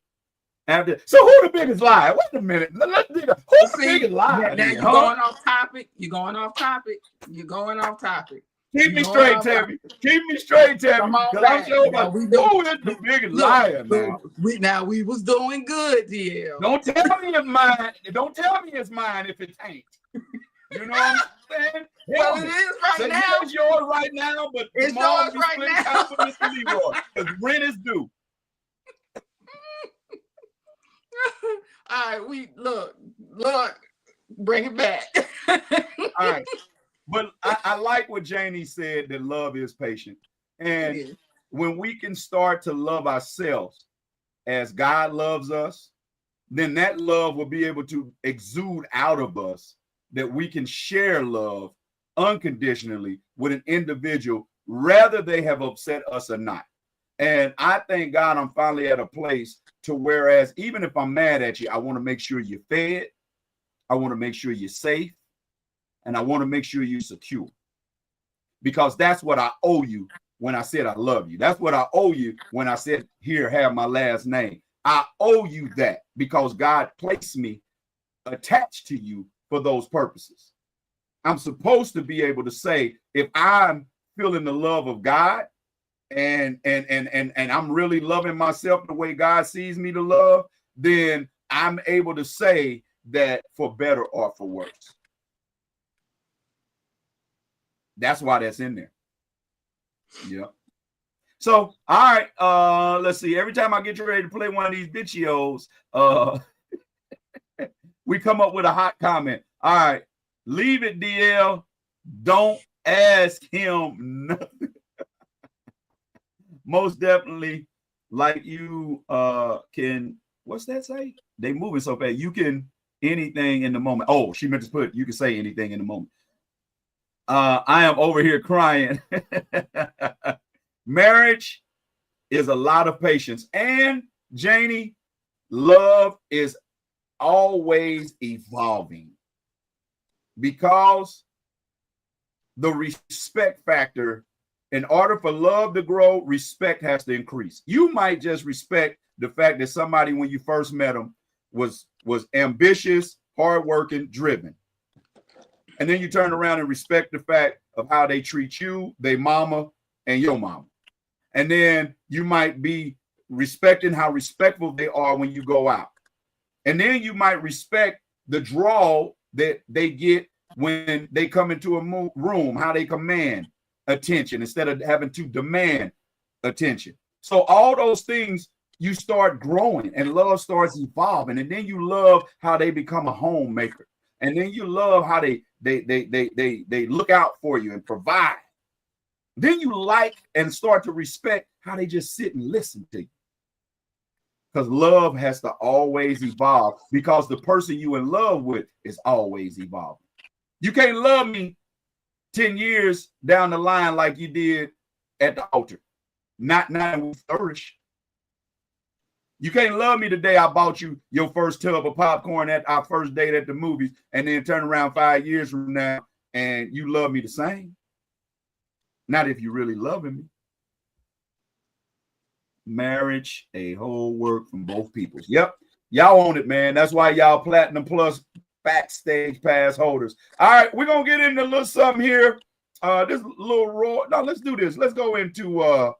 After, so who the biggest liar? Wait a minute. Let's dig up. Who's the biggest liar? Now you're going off topic. You're going off topic. You're going off topic. Keep me straight, Tammy. Keep me straight, Tammy. Because I'm sure about who is the biggest liar now. We was doing good, DL. Don't tell me it's mine. Don't tell me it's mine if it ain't. You know what I'm saying? Well, it is right now. It's yours right now, but it's yours right now. Mr. Leroy, because rent is due. All right, we look, bring it back. All right. But I like what Janie said, that love is patient. And when we can start to love ourselves as God loves us, then that love will be able to exude out of us, that we can share love unconditionally with an individual, whether they have upset us or not. And I thank God I'm finally at a place to whereas even if I'm mad at you, I want to make sure you're fed. I want to make sure you're safe. And I want to make sure you're secure, because that's what I owe you when I said I love you. That's what I owe you when I said, here, have my last name. I owe you that because God placed me attached to you for those purposes. I'm supposed to be able to say, if I'm feeling the love of God and I'm really loving myself the way God sees me to love, then I'm able to say that for better or for worse. That's why that's in there. Yeah. So, all right. Let's see. Every time I get ready to play one of these bitchios, we come up with a hot comment. All right. Leave it, DL. Don't ask him nothing. Most definitely, like you can, what's that say? They moving so fast. You can anything in the moment. Oh, she meant to put, you can say anything in the moment. I am over here crying. Marriage is a lot of patience. And Janie, love is always evolving, because the respect factor, in order for love to grow, respect has to increase. You might just respect the fact that somebody, when you first met them, was ambitious, hardworking, driven. And then you turn around and respect the fact of how they treat you, their mama, and your mama. And then you might be respecting how respectful they are when you go out. And then you might respect the draw that they get when they come into a room, how they command attention instead of having to demand attention. So all those things, you start growing and love starts evolving. And then you love how they become a homemaker. And then you love how they look out for you and provide. Then you like and start to respect how they just sit and listen to you. Because love has to always evolve, because the person you in love with is always evolving. You can't love me 10 years down the line like you did at the altar. Not now we flourish. You can't love me the day I bought you your first tub of popcorn at our first date at the movies, and then turn around 5 years from now and you love me the same. Not if you really loving me. Marriage, a whole work from both people. Yep. Y'all own it, man. That's why y'all Platinum Plus backstage pass holders. All right, we're going to get into a little something here. This little raw. No, let's do this. Let's go into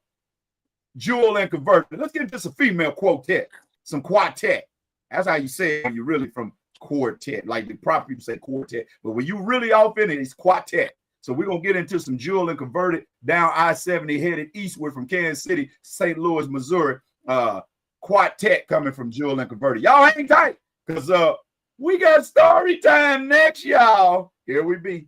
Jewel and Converted. Let's get into some female quartet, some quartet. That's how you say it when you're really from quartet. Like the proper people say quartet, but when you really off in it, it's quartet. So we're going to get into some Jewel and Converted down I-70 headed eastward from Kansas City, St. Louis, Missouri. Quartet coming from Jewel and Converted. Y'all hang tight because we got story time next, y'all. Here we be.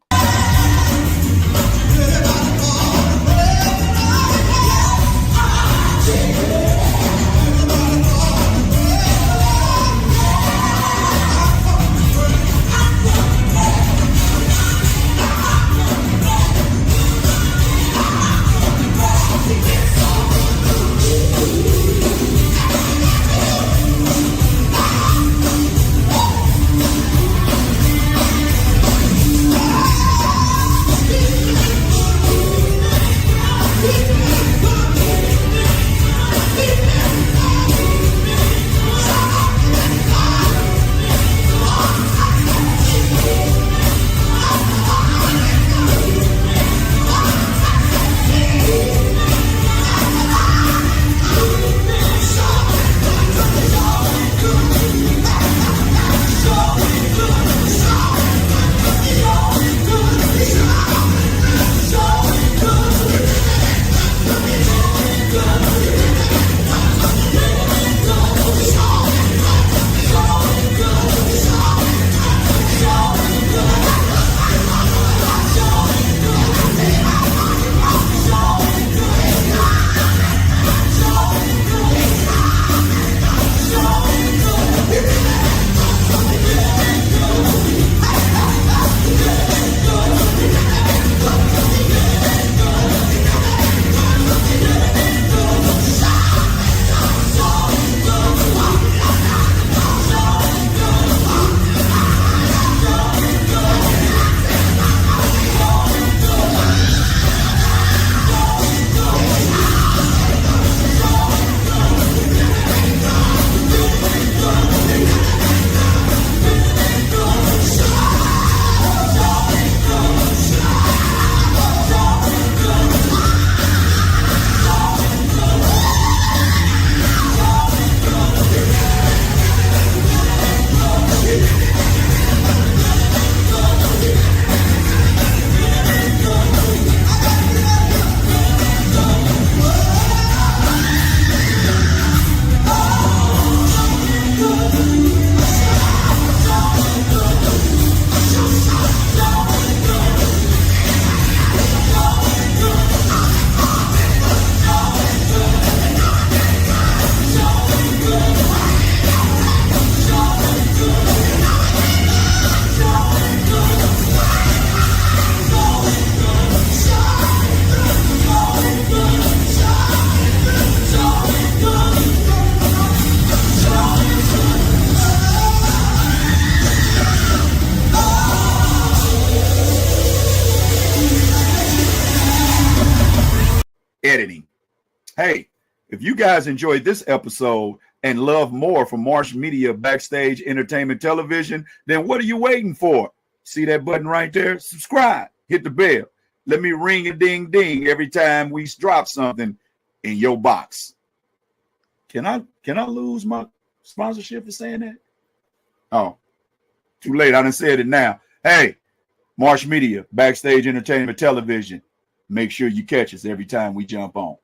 Editing. Hey, if you guys enjoyed this episode and love more from Marsh Media Backstage Entertainment Television, then what are you waiting for? See that button right there? Subscribe, hit the bell. Let me ring a ding ding every time we drop something in your box. Can I lose my sponsorship for saying that? Oh, too late. I done said it now. Hey, Marsh Media Backstage Entertainment Television. Make sure you catch us every time we jump on.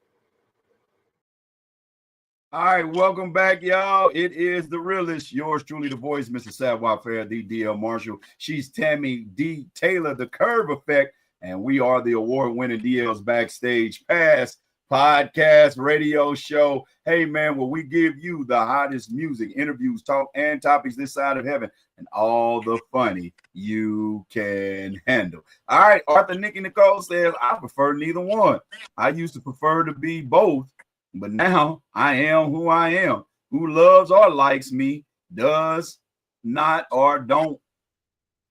All right, welcome back, y'all. It is the realest, yours truly, the voice, Mr. Sadwar Fair, the DL Marshall. She's Tammy D. Taylor, the Curve Effect, and we are the award-winning DL's Backstage Pass podcast radio show. Hey, man, where we give you the hottest music, interviews, talk, and topics this side of heaven, and all the funny you can handle. All right, Arthur Nikki Nicole says, I prefer neither one. I used to prefer to be both, but now I am who I am. Who loves or likes me, does not or don't.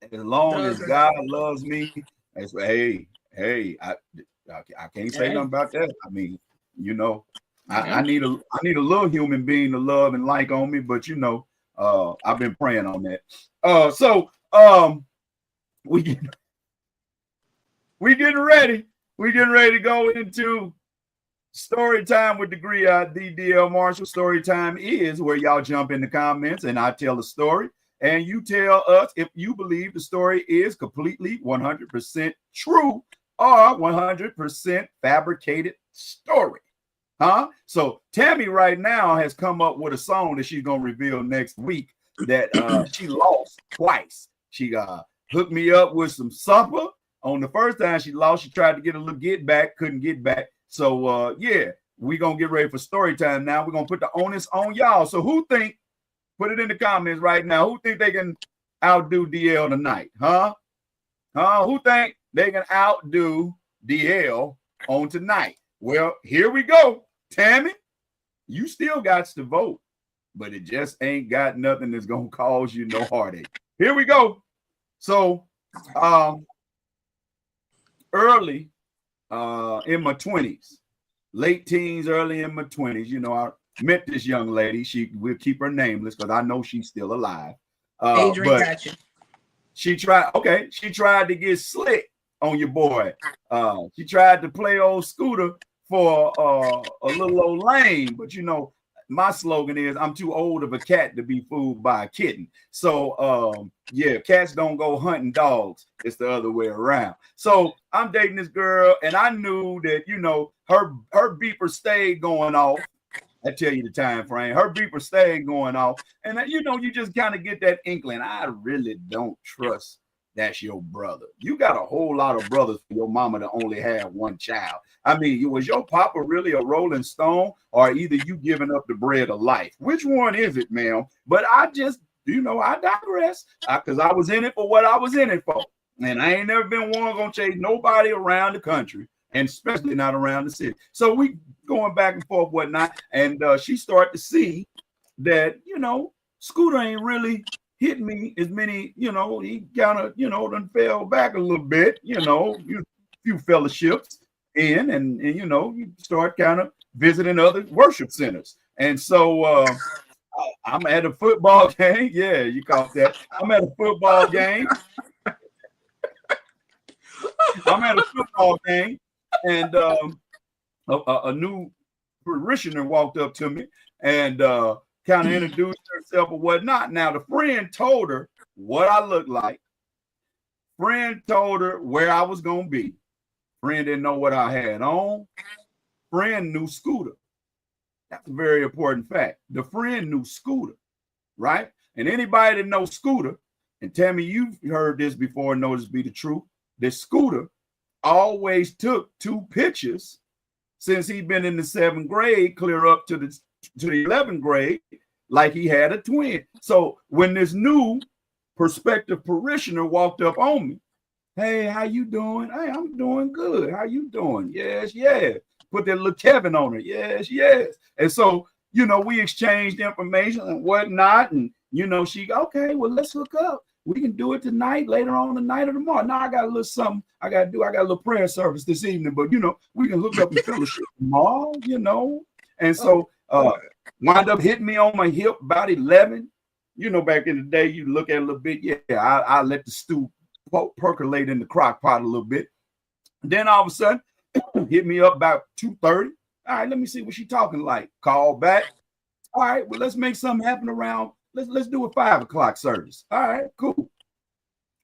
As long as God loves me, hey, I can't say nothing about that. I mean, you know, I need a little human being to love and like on me, but you know, I've been praying on that. So we getting ready. We getting ready to go into Story time with Degree DL Marshall. Story time is where y'all jump in the comments and I tell a story. And you tell us if you believe the story is completely 100% true or 100% fabricated story. Huh? So Tammy right now has come up with a song that she's going to reveal next week that she lost twice. She hooked me up with some supper. On the first time she lost, she tried to get a little get back, couldn't get back. So, yeah, we're going to get ready for story time now. We're going to put the onus on y'all. So who think, put it in the comments right now, who think they can outdo DL tonight? Huh? Who think they can outdo DL on tonight? Well, here we go. Tammy, you still got to vote, but it just ain't got nothing that's going to cause you no heartache. Here we go. So, early in my 20s, late teens, early in my 20s, you know, I met this young lady. We'll keep her nameless because I know she's still alive. Adrian got you. She tried to get slick on your boy. She tried to play old Scooter for a little old lame, but you know, my slogan is I'm too old of a cat to be fooled by a kitten. So yeah, cats don't go hunting dogs. It's the other way around. So I'm dating this girl, and I knew that, you know, her beeper stayed going off. I tell you the time frame. Her beeper stayed going off, and you know, you just kind of get that inkling. I really don't trust that's your brother. You got a whole lot of brothers for your mama to only have one child. I mean, was your papa really a Rolling Stone, or either you giving up the bread of life? Which one is it, ma'am? But I just, you know, I digress because I was in it for what I was in it for. And I ain't never been one gonna chase nobody around the country, and especially not around the city. So we going back and forth, whatnot. And she started to see that, you know, Scooter ain't really hit me as many, you know, he kind of, you know, done fell back a little bit, you know, few fellowships in, and you know, you start kind of visiting other worship centers. And so I'm at a football game. Yeah, you caught that. I'm at a football game. And a new parishioner walked up to me and kind of introduced herself or whatnot. Now, the friend told her what I looked like. Friend told her where I was going to be. Friend didn't know what I had on. Friend knew Scooter. That's a very important fact. The friend knew Scooter, right? And anybody that knows Scooter, and tell me you've heard this before and know this be the truth, that Scooter always took 2 pictures since he'd been in the 7th grade clear up to the 11th grade, like he had a twin. So when this new prospective parishioner walked up on me, hey, how you doing? Hey, I'm doing good. How you doing? Yes, yes. Put that little Kevin on her. Yes, yes. And so, you know, we exchanged information and whatnot. And, you know, she, okay, well, let's hook up. We can do it tonight, later on tonight or tomorrow. Now I got a little something I got to do. I got a little prayer service this evening, but, you know, we can hook up and fellowship tomorrow, you know. And so wound up hitting me on my hip about 11. You know, back in the day, you look at it a little bit. Yeah, I let the stew percolate in the crock pot a little bit. Then all of a sudden, hit me up about 2:30. All right, let me see what she talking like. Call back. All right, well, let's make something happen around. Let's do a 5 o'clock service. All right, cool.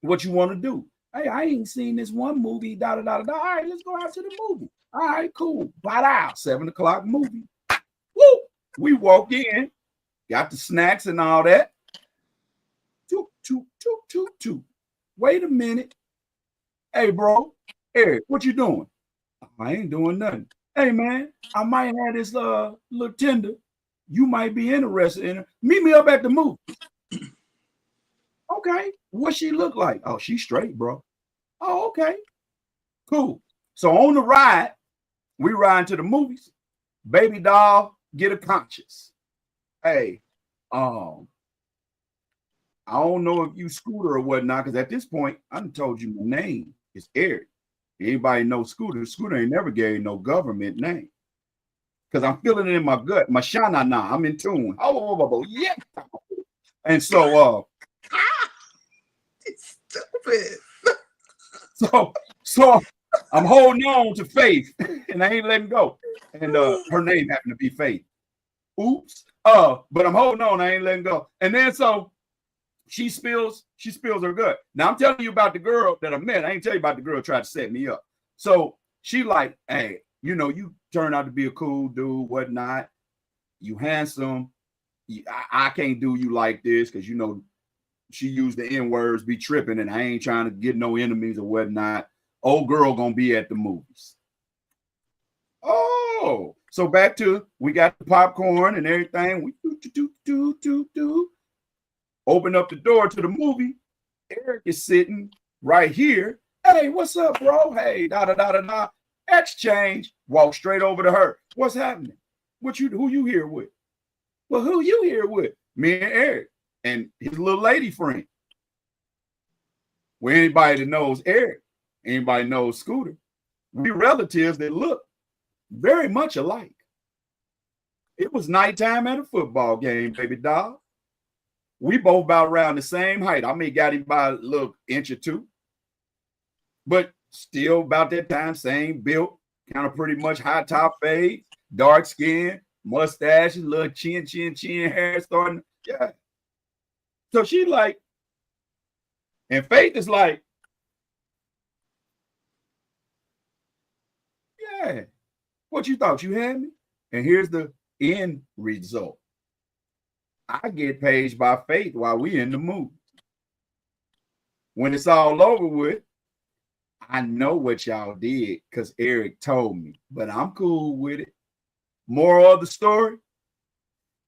What you want to do? Hey, I ain't seen this one movie. Da da da da. All right, let's go out to the movie. All right, cool. Bye out. 7 o'clock movie. Woo! We walk in, got the snacks and all that. Two. Wait a minute. Hey, bro. Eric, what you doing? I ain't doing nothing. Hey, man, I might have this little tender. You might be interested in her. Meet me up at the movie. Okay. What she look like? Oh, she's straight, bro. Oh, okay. Cool. So on the ride, we ride to the movies. Baby doll, get a conscience. Hey, I don't know if you Scooter or whatnot, because at this point, I done told you my name. It's Eric. Anybody know Scooter? Scooter ain't never gave no government name. Because I'm feeling it in my gut. My shanana. I'm in tune. Oh, yeah. And so it's stupid. So I'm holding on to Faith, and I ain't letting go. And her name happened to be Faith. Oops. But I'm holding on. I ain't letting go. And then so she spills her gut. Now I'm telling you about the girl that I met. I ain't tell you about the girl who tried to set me up. So she like, hey, you know, you turn out to be a cool dude, whatnot. You handsome. I can't do you like this because, you know, she used the N-words, be tripping, and I ain't trying to get no enemies or whatnot. Old girl gonna be at the movies. Oh, so back to, we got the popcorn and everything. We do. Open up the door to the movie. Eric is sitting right here. Hey, what's up, bro? Hey, da. Exchange. Walk straight over to her. What's happening? Who you here with? Well, who you here with? Me and Eric and his little lady friend. Well, anybody that knows Eric, anybody knows Scooter, we relatives that look very much alike. It was nighttime at a football game, baby doll. We both about around the same height. I may got him by a little inch or two, but still about that time, same built, kind of pretty much high top fade, dark skin, mustaches, little chin hair starting. Yeah. So she like, and Faith is like, yeah, what you thought you had me? And here's the end result. I get paged by Faith while we in the movie. When it's all over with, I know what y'all did because Eric told me, but I'm cool with it. Moral of the story,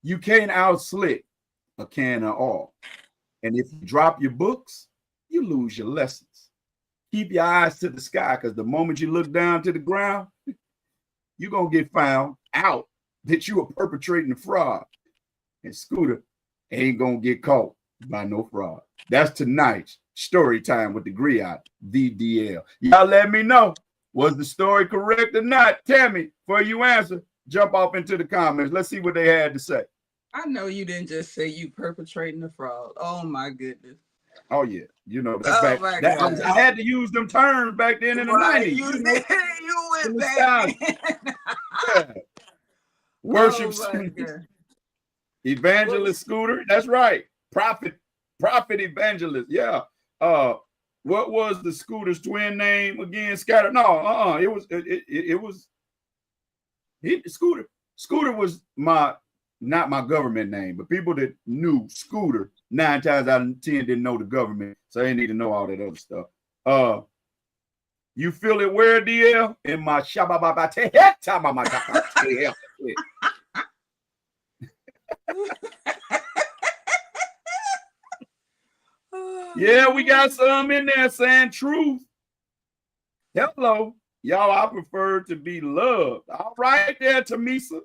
you can't out-slick a can of oil. And if you drop your books, you lose your lessons. Keep your eyes to the sky because the moment you look down to the ground, you're going to get found out that you are perpetrating a fraud. And Scooter ain't going to get caught by no fraud. That's tonight's story time with the Griot, VDL. Y'all let me know. Was the story correct or not? Tammy, before you answer, jump off into the comments. Let's see what they had to say. I know you didn't just say you perpetrating a fraud. Oh my goodness. Oh yeah, you know that's back. I had to use them terms back then in the 90s. You went back. Yeah. Worship evangelist Scooter. That's right. Prophet evangelist. Yeah. What was the Scooter's twin name again? Scatter. No. It was Scooter. Scooter was not my government name, but people that knew Scooter 9 times out of 10 didn't know the government, so they need to know all that other stuff. You feel it where, DL? In my shabba. Yeah, we got some in there saying truth. Hello, y'all. I prefer to be loved. All right, there, Tamisa.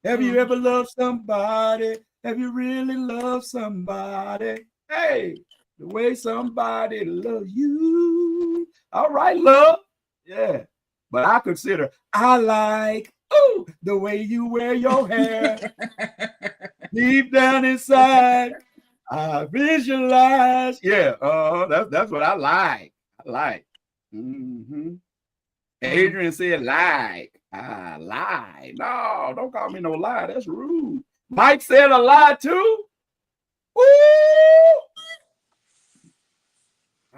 Have you ever loved somebody? Have you really loved somebody? Hey, the way somebody loves you. All right, love. Yeah. But I consider, I like, the way you wear your hair. Deep down inside, I visualize. Yeah, that's what I like. I like. Mm-hmm. Adrian said like. I lie. No, don't call me no lie. That's rude. Mike said a lie too. Woo!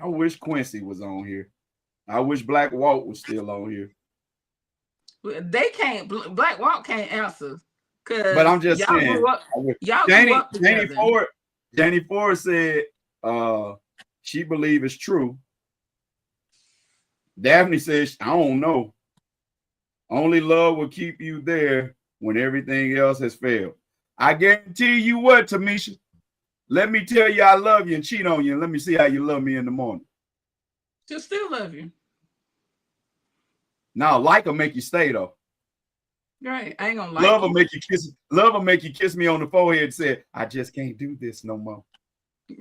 I wish Quincy was on here. I wish Black Walt was still on here. They can't. Black Walt can't answer. But I'm just saying. Janie Ford said she believes it's true. Daphne says, I don't know. Only love will keep you there when everything else has failed. I guarantee you what, Tamisha. Let me tell you I love you and cheat on you, and let me see how you love me in the morning. She'll still love you. Now, like will make you stay though. Right. I ain't gonna like love will make you kiss. Love will make you kiss me on the forehead and say, I just can't do this no more.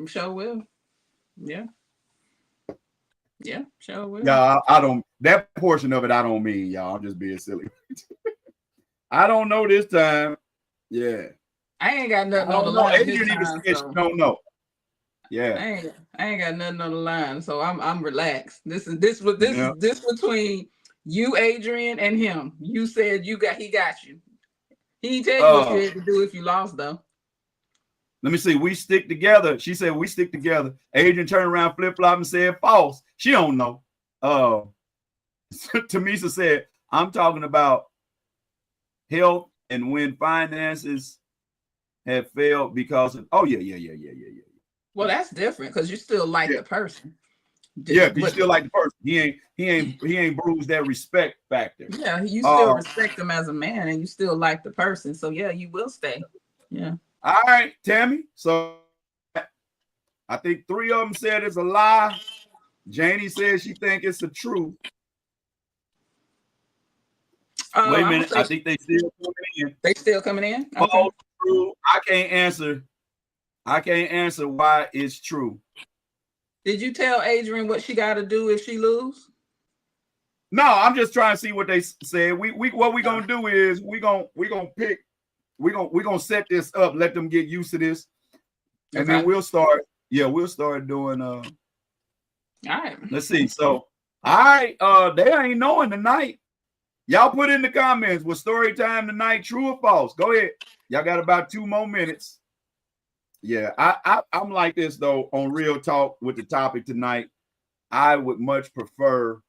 Sure will. Yeah. Yeah, sure will. Yeah, I don't. That portion of it, I don't mean, y'all. I'm just being silly. I don't know this time. Yeah. I ain't got nothing on the line. Adrian even said she don't know. Yeah. I ain't got nothing on the line, so I'm relaxed. This is Yeah. this between you, Adrian, and him. You said he got you. He didn't tell you what you had to do if you lost though. Let me see. We stick together. She said we stick together. Adrian turned around, flip flop, and said false. She don't know. Tamisa said, I'm talking about health and when finances have failed because of. Oh yeah. Well, that's different because you still like the person. Yeah, because you But still like the person. He ain't bruised that respect factor. yeah, you still respect them as a man, and you still like the person. So yeah, you will stay. Yeah. All right, Tammy. So I think 3 of them said it's a lie. Janie says she think it's the truth. Wait a minute. I think they still coming in. They still coming in? Okay. False, true. I can't answer why it's true. Did you tell Adrian what she got to do if she lose? No, I'm just trying to see what they said. What we gonna do is we gonna set this up, let them get used to this, and then we'll start. Yeah, we'll start doing. All right. Let's see. So, all right. They ain't knowing tonight. Y'all put in the comments, was story time tonight true or false? Go ahead. Y'all got about 2 more minutes. Yeah, I'm like this though on Real Talk with the topic tonight. I would much prefer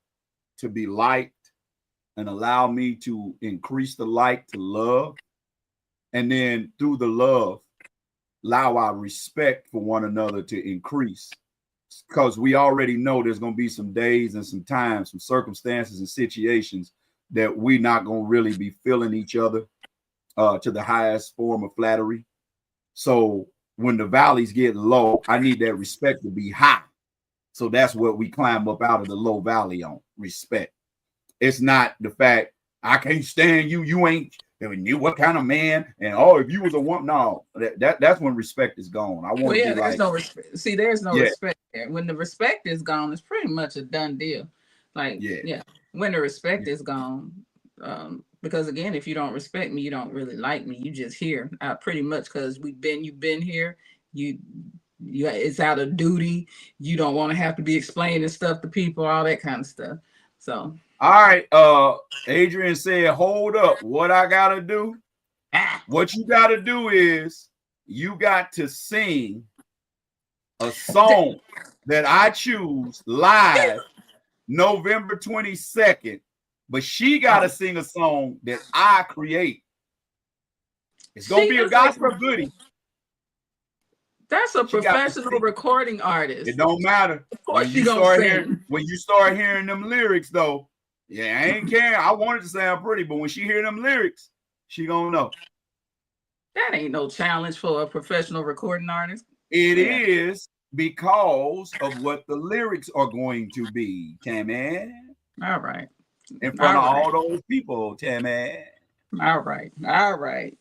to be liked and allow me to increase the like to love, and then through the love, allow our respect for one another to increase. Because we already know there's going to be some days and some times, some circumstances and situations that we're not going to really be feeling each other to the highest form of flattery. So when the valleys get low, I need that respect to be high. So that's what we climb up out of the low valley on, respect. It's not the fact I can't stand you. You ain't you what kind of man? And if you was a woman, no, that's when respect is gone. I want to be there's no respect. See, there's no respect there. When the respect is gone, it's pretty much a done deal. Like when the respect is gone, because again, if you don't respect me, you don't really like me. You just here, pretty much because you've been here. You it's out of duty. You don't want to have to be explaining stuff to people, all that kind of stuff. So all right, Adrian said, hold up. What I gotta do? What you gotta do is you got to sing a song that I choose live November 22nd, but she gotta sing a song that I create. It's gonna be a gospel goodie. That's a professional recording artist. It don't matter. Of course when you start hearing them lyrics, though, I ain't caring. I want it to sound pretty, but when she hear them lyrics, she gonna know. That ain't no challenge for a professional recording artist. It is because of what the lyrics are going to be, Tammy. All right. In front of all those people, Tammy. All right.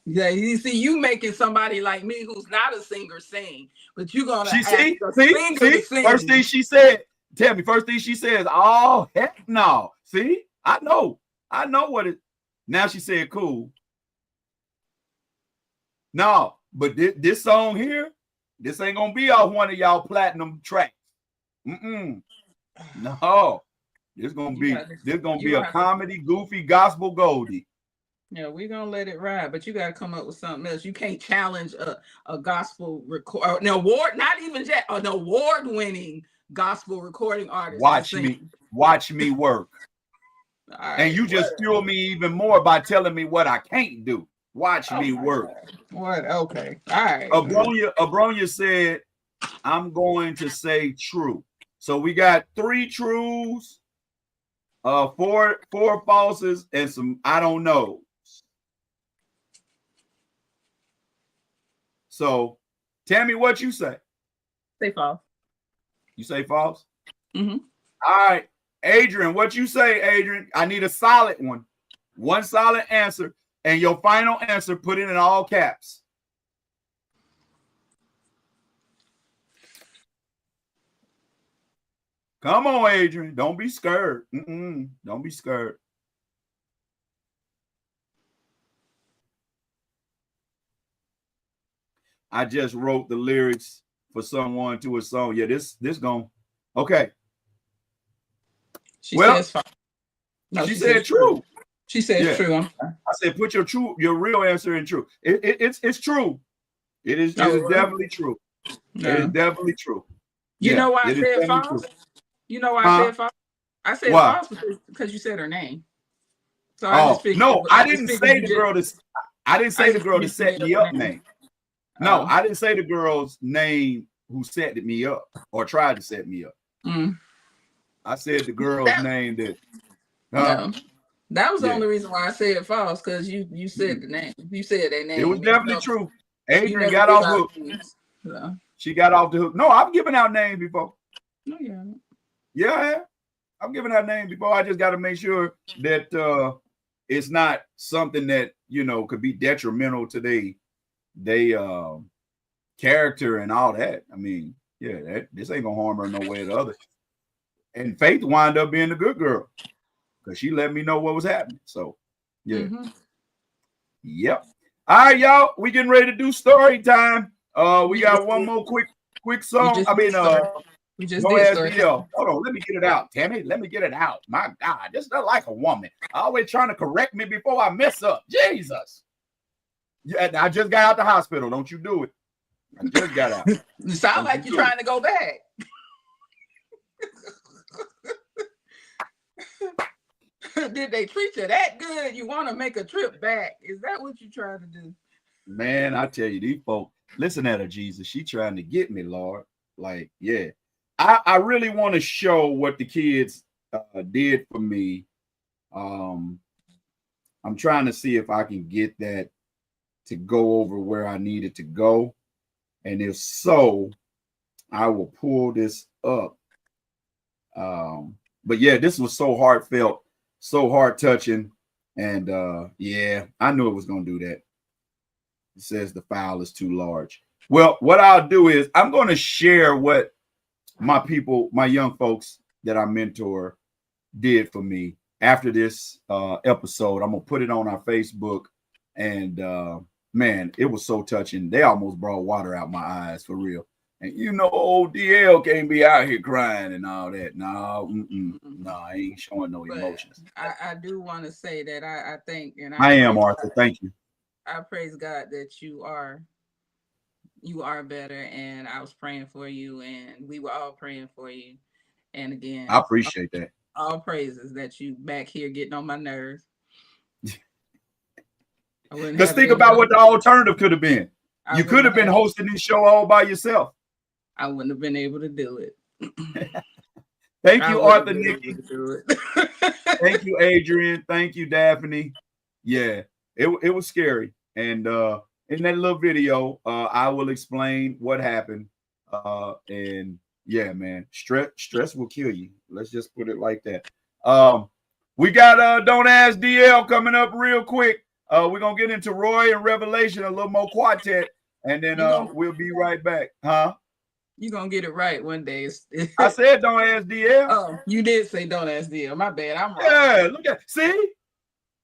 Yeah, you see, you making somebody like me who's not a singer sing, but you're gonna see. First thing she said, tell me. First thing she says, oh heck no. See, I know what it. Now she said, cool. No, but this song here, this ain't gonna be off one of y'all platinum tracks. No, this gonna be a comedy, goofy gospel goldie. Yeah, we're gonna let it ride, but you gotta come up with something else. You can't challenge a gospel record, an award, not even just an award-winning gospel recording artist. Watch me work. Right, and you just fuel me even more by telling me what I can't do. Watch me work. God. What? Okay. All right. Abronia said, I'm going to say true. So we got 3 trues, 4 falses, and some I don't know. So, Tammy, what you say? Say false. You say false? Mm-hmm. All right. Adrian, what you say, Adrian? I need a solid one. One solid answer. And your final answer, put it in all caps. Come on, Adrian. Don't be scared. Don't be scared. I just wrote the lyrics for someone to a song. Yeah, this gone. Okay. She says false. No, she said true. She said true. I'm sorry. I said put your real answer in true. It's true. It is definitely true. No. It is definitely true. You know why I said false? True. You know why I said false? I said false because you said her name. So I just figured, I didn't say the girl to. I didn't say the girl to set me up name. No, I didn't say the girl's name who set me up or tried to set me up. I said the girl's name that. No, that was the only reason why I said false, because you said the name. You said that name. It was definitely true. Adrian got off hook. So. She got off the hook. No, I've given out names before. No, yeah. Yeah, I've given out names before. I just got to make sure that it's not something that, you know, could be detrimental to they character and all that. I mean, this ain't gonna harm her no way or the other. And Faith wound up being a good girl because she let me know what was happening. So, Yep. All right, y'all. We getting ready to do story time. We got one more quick song. We just Don't did ask story. Hold on, let me get it out, Tammy. Let me get it out. My God, just not like a woman. Always trying to correct me before I mess up. Jesus. Yeah, I just got out the hospital. Don't you do it. I just got out. You sound like you're trying to go back. Did they treat you that good? You want to make a trip back? Is that what you're trying to do? Man, I tell you, these folks, listen at her, Jesus. She trying to get me, Lord. Like, yeah. I really want to show what the kids did for me. I'm trying to see if I can get that to go over where I need it to go. And if so, I will pull this up. But yeah, this was so heartfelt, so heart touching. And I knew it was going to do that. It says the file is too large. Well, what I'll do is I'm going to share what my young folks that I mentor did for me after this episode. I'm going to put it on our Facebook. And man, it was so touching. They almost brought water out my eyes for real. And you know, old DL can't be out here crying and all that. No, I ain't showing no emotions. I do want to say that I think, and I am, Arthur. Thank you. I praise God that you are better, and I was praying for you, and we were all praying for you. And again, I appreciate that. All praises that you back here getting on my nerves. Because think about what the alternative could have been. You could have been hosting this show all by yourself. I wouldn't have been able to do it. Thank you, Arthur, Nikki. Thank you, Adrian. Thank you, Daphne. Yeah, it was scary. And in that little video, I will explain what happened. And yeah, man, stress will kill you. Let's just put it like that. We got Don't Ask DL coming up real quick. We're gonna get into Roy and Revelation, a little more quartet, and then we'll be right back. Huh? You're gonna get it right one day. I said don't ask DL. Oh, you did say don't ask DL. My bad. I'm wrong. Yeah, look at see?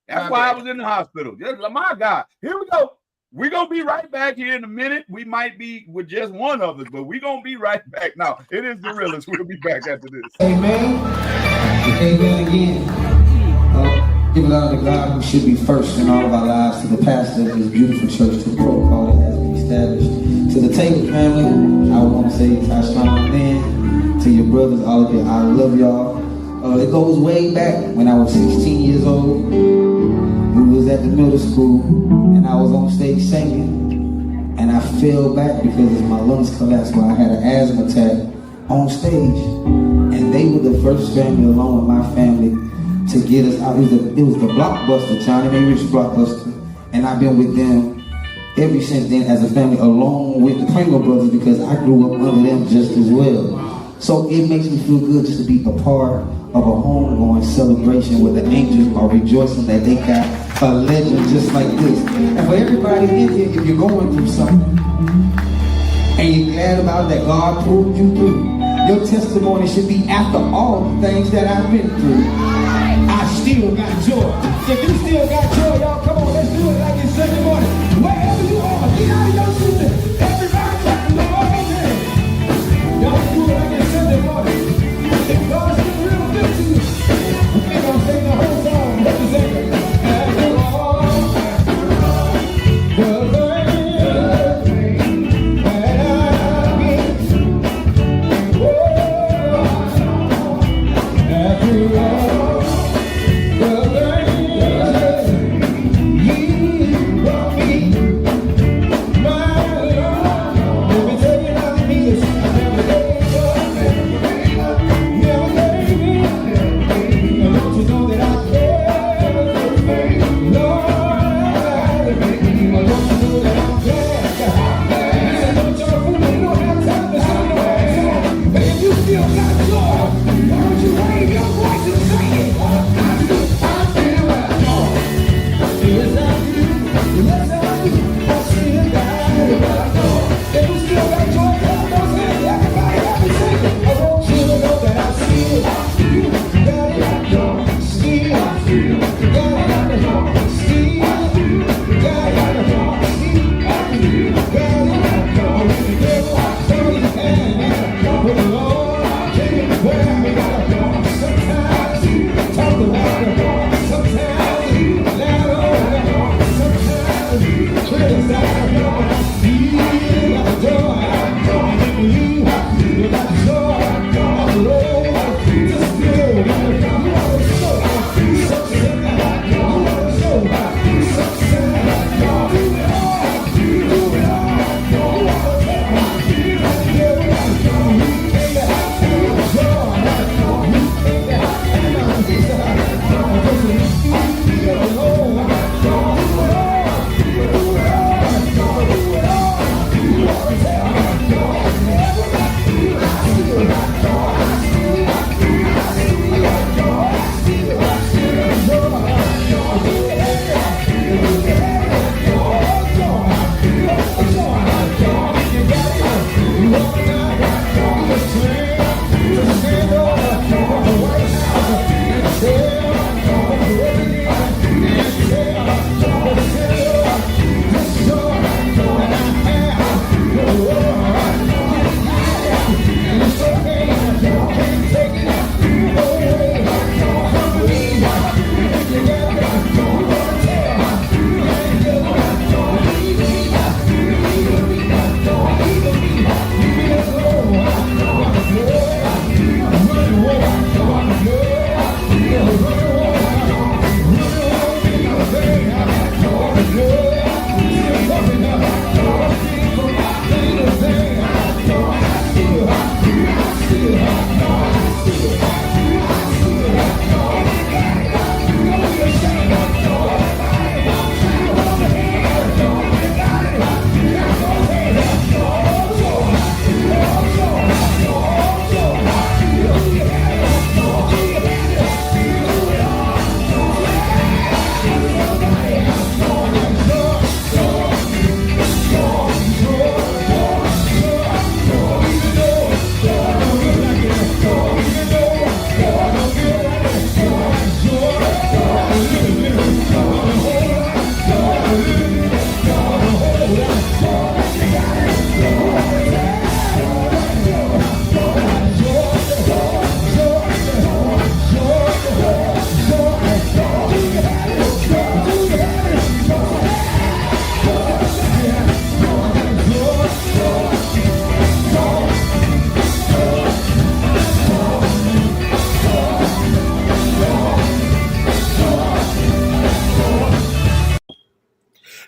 That's why I was in the hospital. Just, my God. Here we go. We're gonna be right back here in a minute. We might be with just one of us, but we're gonna be right back. Now, it is the realest. We'll be back after this. Amen. Amen again. Give it honor to God, who should be first in all of our lives, to the pastor of this beautiful church, to the protocol that has been established. To the Taylor family, I want to say, Tashawn, man, to your brothers, all of you, I love y'all. It goes way back when I was 16 years old. We was at the middle school, and I was on stage singing, and I fell back because my lungs collapsed when I had an asthma attack on stage. And they were the first family, along with my family, to get us out. It was the Blockbuster, Johnny May Rich Blockbuster, and I've been with them ever since then as a family, along with the Pringle brothers, because I grew up under them just as well. So it makes me feel good just to be a part of a homegoing celebration where the angels are rejoicing that they got a legend just like this. And for everybody in here, if you're going through something and you're glad about that God pulled you through, your testimony should be after all the things that I've been through. I still got joy. If you still got joy, y'all, come on, let's do it like it's Sunday morning. Wherever you are, get out of your seat. Everybody clap the Lord. If you still got joy, clap those hands. Everybody help me sing it. I want you to know that I see it. Got it, still. Got it, got it, still. Got it, still. Got it, devil, throw your hand. But the Lord can't wear me out. Sometimes talk about it. Sometimes let on. Sometimes criticize. You got the joy. You got the joy of the Lord. Just feel it. You want to show something. You want to show something. Do it all. Do it all. You want to tell me. You came to have joy. You came to have peace. You alone. Do it all. Do it all. Do it all. You want to tell me.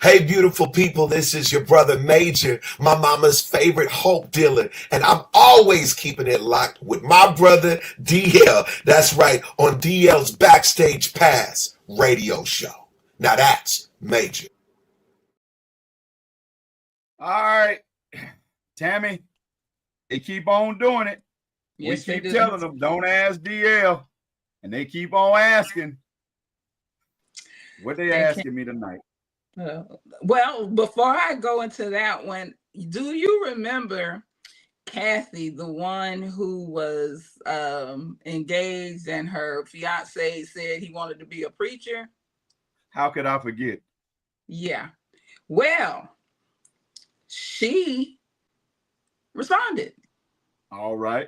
Hey, beautiful people, this is your brother Major, my mama's favorite hope dealer, and I'm always keeping it locked with my brother DL. That's right, on DL's Backstage Pass radio show. Now that's Major. All right, Tammy, they keep on doing it. Yes, we keep they do. telling them, don't ask DL, and they keep on asking. What they asking me tonight? Well, before I go into that one, do you remember Kathy, the one who was engaged and her fiance said he wanted to be a preacher? How could I forget? Yeah. Well, she responded. All right.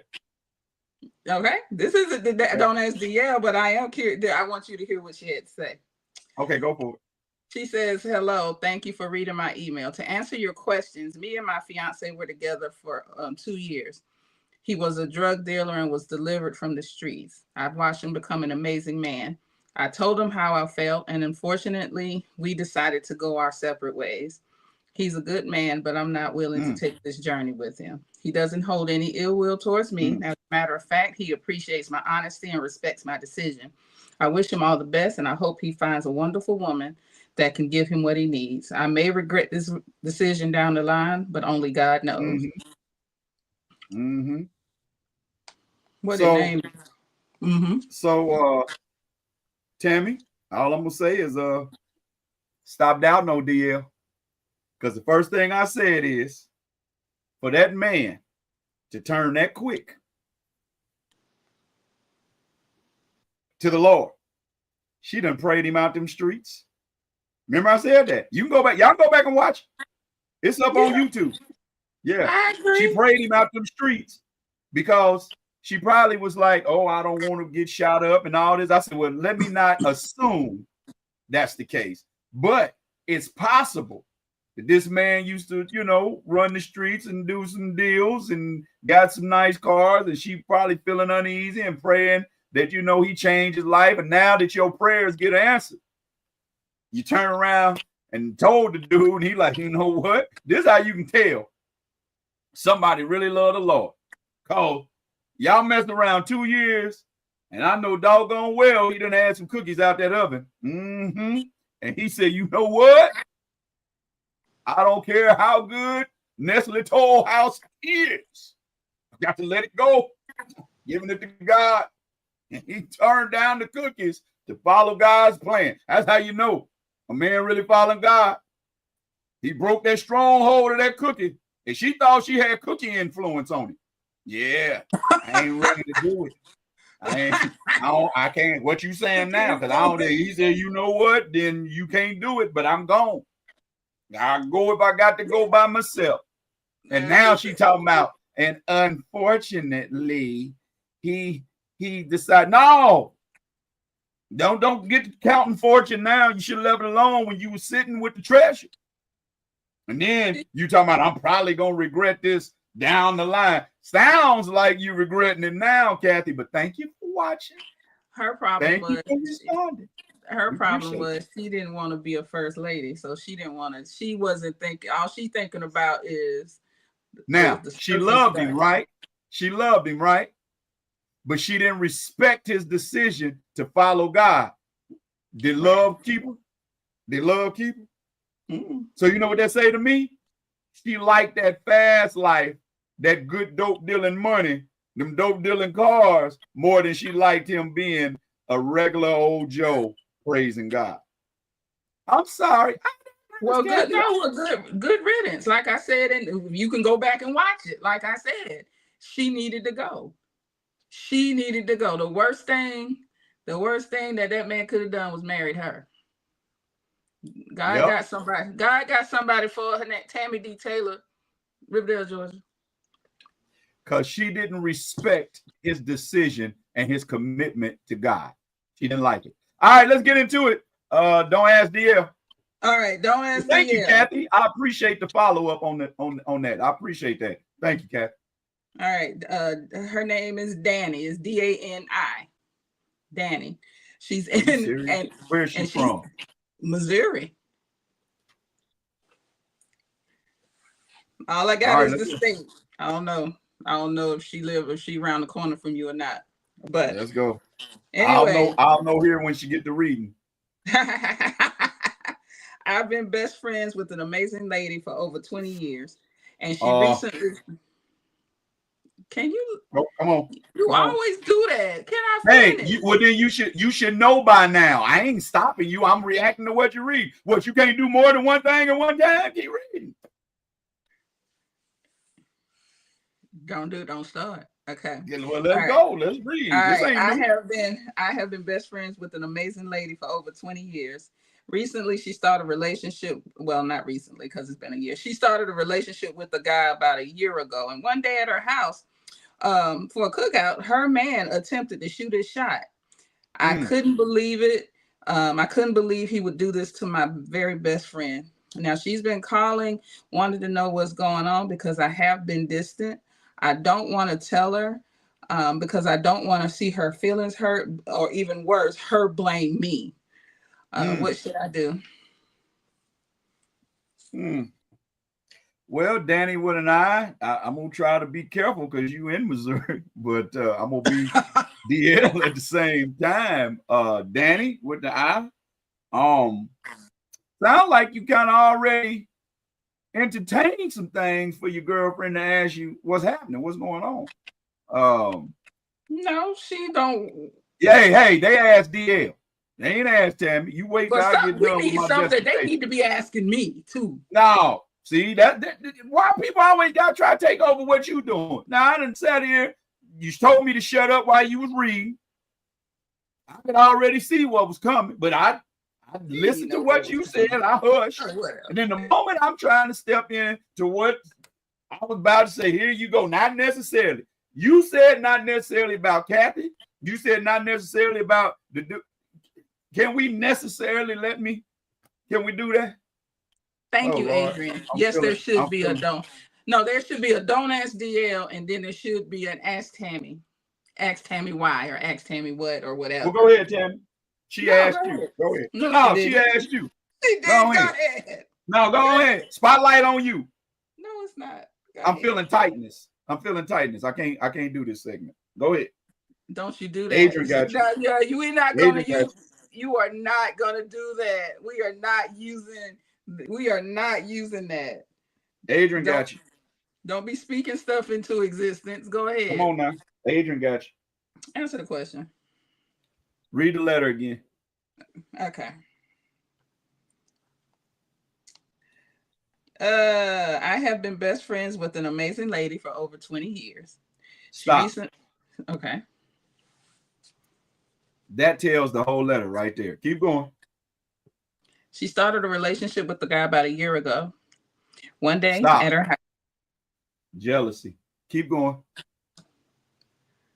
Okay. This isn't don't ask DL, but I am curious. I want you to hear what she had to say. Okay, go for it. She says, hello, thank you for reading my email. To answer your questions, me and my fiance were together for 2 years. He was a drug dealer and was delivered from the streets. I've watched him become an amazing man. I told him how I felt, and unfortunately, we decided to go our separate ways. He's a good man, but I'm not willing to take this journey with him. He doesn't hold any ill will towards me. As a matter of fact, he appreciates my honesty and respects my decision. I wish him all the best, and I hope he finds a wonderful woman that can give him what he needs. I may regret this decision down the line, but only God knows. What so, a name. So, Tammy, all I'm gonna say is stop doubting no DL. Because the first thing I said is for that man to turn that quick to the Lord. She done prayed him out them streets. Remember I said that. You can go back. Y'all go back and watch. It's up on YouTube. Yeah. I agree. She prayed him out them streets because she probably was like, oh, I don't want to get shot up and all this. I said, well, let me not assume that's the case. But it's possible that this man used to, run the streets and do some deals and got some nice cars, and she probably feeling uneasy and praying that, he changed his life. And now that your prayers get answered, you turn around and told the dude, and he like, you know what? This is how you can tell somebody really love the Lord. Cause y'all messed around 2 years, and I know doggone well he done had some cookies out that oven. And he said, you know what? I don't care how good Nestle Toll House is. I got to let it go. Giving it to God. And he turned down the cookies to follow God's plan. That's how you know a man really following God. He broke that stronghold of that cookie, and she thought she had cookie influence on it. Yeah, I ain't ready to do it. I can't. What you saying now? Because I don't. He said, you know what? Then you can't do it. But I'm gone. I'll go if I got to go by myself. And now she talking about. And unfortunately, he decided, no, don't get counting fortune now. You should have left it alone when you were sitting with the treasure. And then you talking about, I'm probably gonna regret this down the line. Sounds like you're regretting it now, Kathy, but thank you for watching. Her problem was she didn't want to be a first lady, so she wasn't thinking. All she thinking about is now. She loved him, right? She loved him, right? But she didn't respect his decision to follow God. Did love keep her? Did love keep her? So you know what that say to me? She liked that fast life, that good dope dealing money, them dope dealing cars, more than she liked him being a regular old Joe praising God. I'm sorry. Well, good riddance. Like I said, and you can go back and watch it. Like I said, she needed to go. She needed to go. The worst thing that man could have done was married her. God got somebody for her name, Tammy D. Taylor, Riverdale, Georgia. Because she didn't respect his decision and his commitment to God. She didn't like it. All right, let's get into it. Don't ask DL. All right, don't ask DL. Thank you, Kathy. I appreciate the follow-up on that. I appreciate that. Thank you, Kathy. All right. Her name is Danny. It's Dani. Danny. She's in and where is she from? Missouri. All I got is the state. I don't know if she around the corner from you or not. But let's go. Anyway, I'll know here when she get to reading. I've been best friends with an amazing lady for over 20 years. And she recently. Can you? Oh, come on. You always do that. Can I finish? Hey, then you should know by now. I ain't stopping you. I'm reacting to what you read. What, you can't do more than one thing at one time? Keep reading. Don't start. Okay. Well, let's go. Let's read. I have been best friends with an amazing lady for over 20 years. Recently, she started a relationship. Well, not recently, because it's been a year. She started a relationship with a guy about a year ago. And one day at her house, for a cookout, her man attempted to shoot his shot. I couldn't believe it. I couldn't believe he would do this to my very best friend. Now, she's been calling, wanted to know what's going on because I have been distant. I don't want to tell her because I don't want to see her feelings hurt, or even worse, her blame me. What should I do? Well, Danny with an I, I'm going to try to be careful because you in Missouri, but I'm going to be DL at the same time. Danny with the I, sound like you kind of already entertaining some things for your girlfriend to ask you what's happening, what's going on. No, she don't. Yeah, hey, they asked DL. They ain't asked Tammy. You wait till I get done with my something they need to be asking me too. No, See, that why people always got to try to take over what you doing. Now, I done sat here. You told me to shut up while you was reading. I could already see what was coming, but I listened to what you said. I hushed. And then the moment I'm trying to step in to what I was about to say, here you go. Not necessarily. You said not necessarily about Kathy. You said not necessarily about the. Can we necessarily can we do that? Thank you, Lord. Adrian. Yes, there should be a don't. No, there should be a don't ask DL, and then there should be an ask Tammy. Ask Tammy why, or ask Tammy what, or whatever. Well, go ahead, Tammy. She asked you. Go ahead. No, she asked you. She did. Go ahead. No, go ahead. Spotlight on you. No, it's not. I'm feeling tightness. I can't do this segment. Go ahead. Don't you do that. Adrian got you. Yeah, we're not going to use. You are not going to do that. We are not using that. Adrian got you. Don't be speaking stuff into existence. Go ahead. Come on now. Adrian got you. Answer the question. Read the letter again. Okay. I have been best friends with an amazing lady for over 20 years. Stop. Okay. That tells the whole letter right there. Keep going. She started a relationship with the guy about a year ago. One day at her house. Jealousy. Keep going.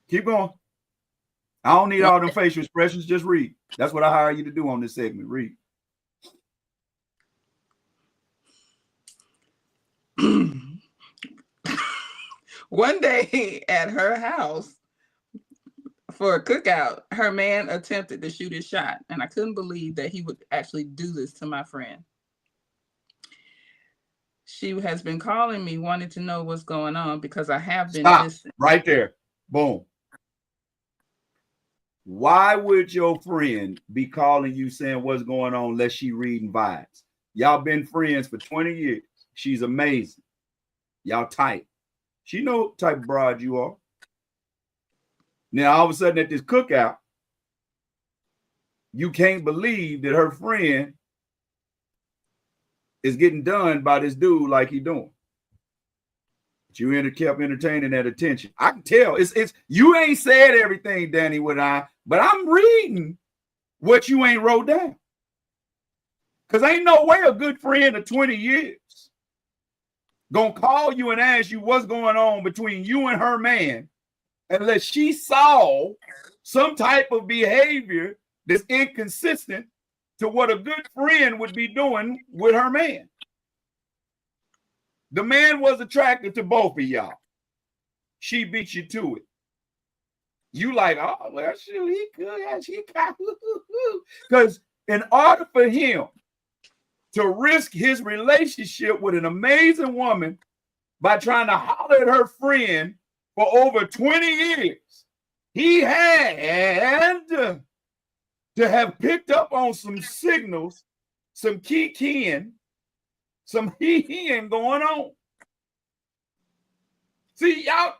Keep going. I don't need all them facial expressions. Just read. That's what I hire you to do on this segment. Read. One day at her house for a cookout, her man attempted to shoot his shot, and I couldn't believe that he would actually do this to my friend. She has been calling me, wanting to know what's going on because I have been listening. Right there. Boom. Why would your friend be calling you saying what's going on unless she reading vibes? Y'all been friends for 20 years. She's amazing. Y'all tight. She know what type of broad you are. Now, all of a sudden at this cookout, you can't believe that her friend is getting done by this dude like he doing. But you kept entertaining that attention. I can tell. It's you ain't said everything, Danny, but I'm reading what you ain't wrote down. Because ain't no way a good friend of 20 years gonna call you and ask you what's going on between you and her man unless she saw some type of behavior that's inconsistent to what a good friend would be doing with her man. The man was attracted to both of y'all. She beat you to it. You like, oh, well, shoot, he could. She got, because in order for him to risk his relationship with an amazing woman by trying to holler at her friend for over 20 years, he had to have picked up on some signals, some keying, some he-heing going on. See, y'all,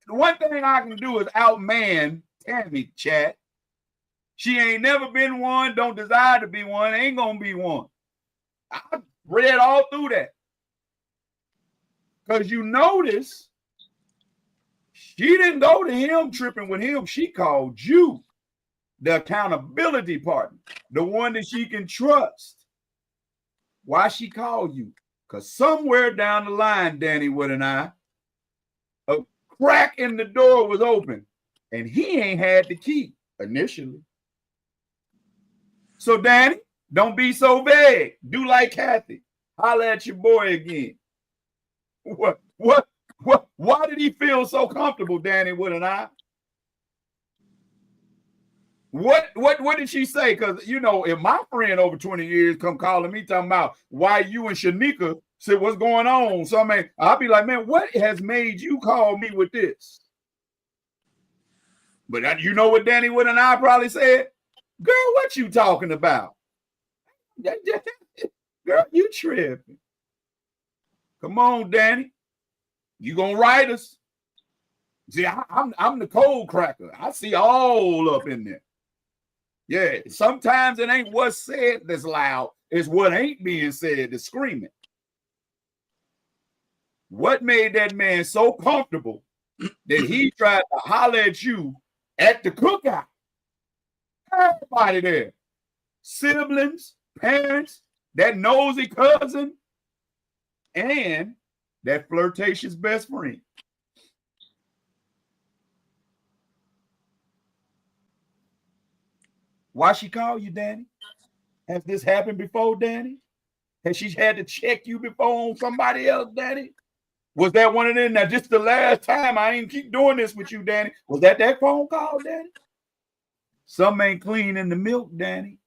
the one thing I can do is outman Tammy, chat. She ain't never been one, don't desire to be one, ain't gonna be one. I read all through that. Because you notice she didn't go to him tripping with him. She called you the accountability partner, the one that she can trust. Why she called you? Because somewhere down the line, Danny Wood and I, a crack in the door was open, and he ain't had the key initially. So, Danny, don't be so vague. Do like Kathy. Holler at your boy again. What? Why did he feel so comfortable, Danny Wood and I? What did she say? Because, you know, if my friend over 20 years come calling me talking about why you and Shanika said what's going on, so I mean, I'll be like, man, what has made you call me with this? But you know what Danny Wood and I probably said? Girl, what you talking about? Girl, you tripping. Come on, Danny. You gonna write us? See, I'm the cold cracker. I see all up in there. Yeah, sometimes it ain't what's said that's loud. It's what ain't being said that's screaming. What made that man so comfortable that he tried to holler at you at the cookout? Everybody there. Siblings, parents, that nosy cousin, and that flirtatious best friend. Why she call you, Danny? Has this happened before, Danny? Has she had to check you before on somebody else, Danny? Was that one of them? Now, just the last time, I ain't keep doing this with you, Danny. Was that phone call, Danny? Some ain't clean in the milk, Danny.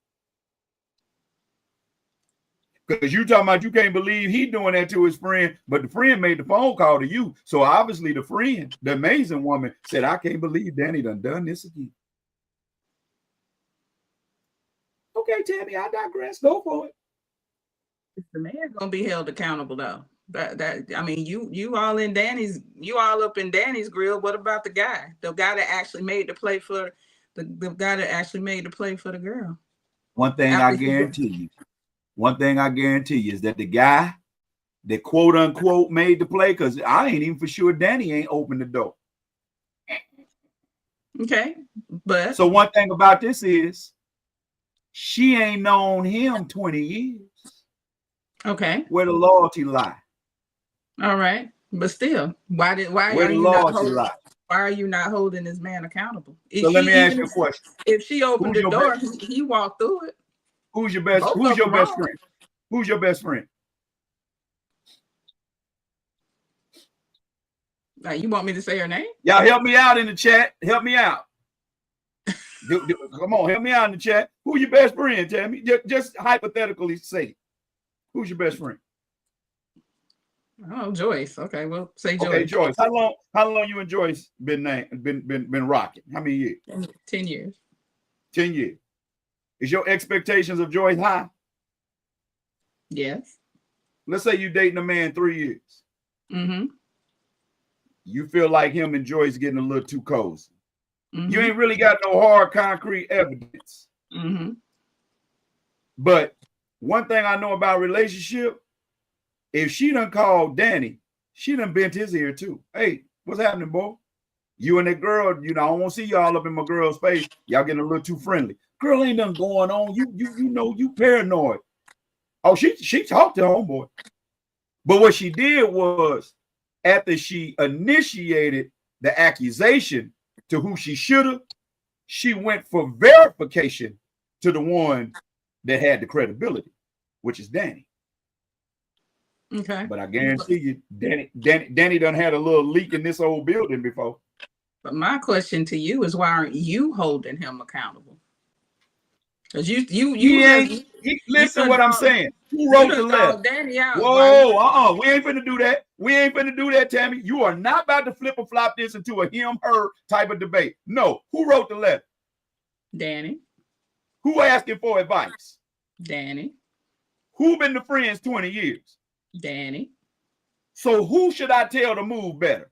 Because you talking about you can't believe he doing that to his friend, but the friend made the phone call to you. So obviously the friend, the amazing woman, said, I can't believe Danny done this again. Okay, Tammy, I digress. Go for it. The man gonna be held accountable though. I mean, you all up in Danny's grill. What about the guy? The guy that actually made the play for the guy that actually made the play for the girl. One thing I guarantee you is that the guy that quote unquote made the play, because I ain't even for sure Danny ain't opened the door. Okay. But so one thing about this is she ain't known him 20 years. Okay. Where the loyalty lie? All right. But still, why are you not holding this man accountable? So let me ask you a question. If she opened the door, he walked through it. Who's your best friend? Who's your best friend? You want me to say her name? Y'all help me out in the chat. Help me out. Come on, help me out in the chat. Who's your best friend, Tammy? Just hypothetically say, who's your best friend? Oh, Joyce. Okay, well, say Joyce. Okay, Joyce. How long you and Joyce been rocking? How many years? 10 years. 10 years. Is your expectations of Joyce high? Yes. Let's say you dating a man 3 years. Mm-hmm. You feel like him and Joyce getting a little too cozy. Mm-hmm. You ain't really got no hard concrete evidence. Mm-hmm. But one thing I know about relationship, if she done called Danny, she done bent his ear too. Hey, what's happening, boy? You and that girl, I don't want to see y'all up in my girl's face. Y'all getting a little too friendly. Girl ain't nothing going on. You paranoid. Oh, she talked to homeboy. But what she did was, after she initiated the accusation to who she should have, she went for verification to the one that had the credibility, which is Danny. Okay. But I guarantee you, Danny done had a little leak in this old building before. But my question to you is, why aren't you holding him accountable? Because listen what I'm saying. Who wrote the letter? Danny out. Whoa, we ain't finna do that. We ain't finna do that, Tammy. You are not about to flip or flop this into a him-her type of debate. No. Who wrote the letter? Danny. Who asking for advice? Danny. Who been the friends 20 years? Danny. So who should I tell to move better?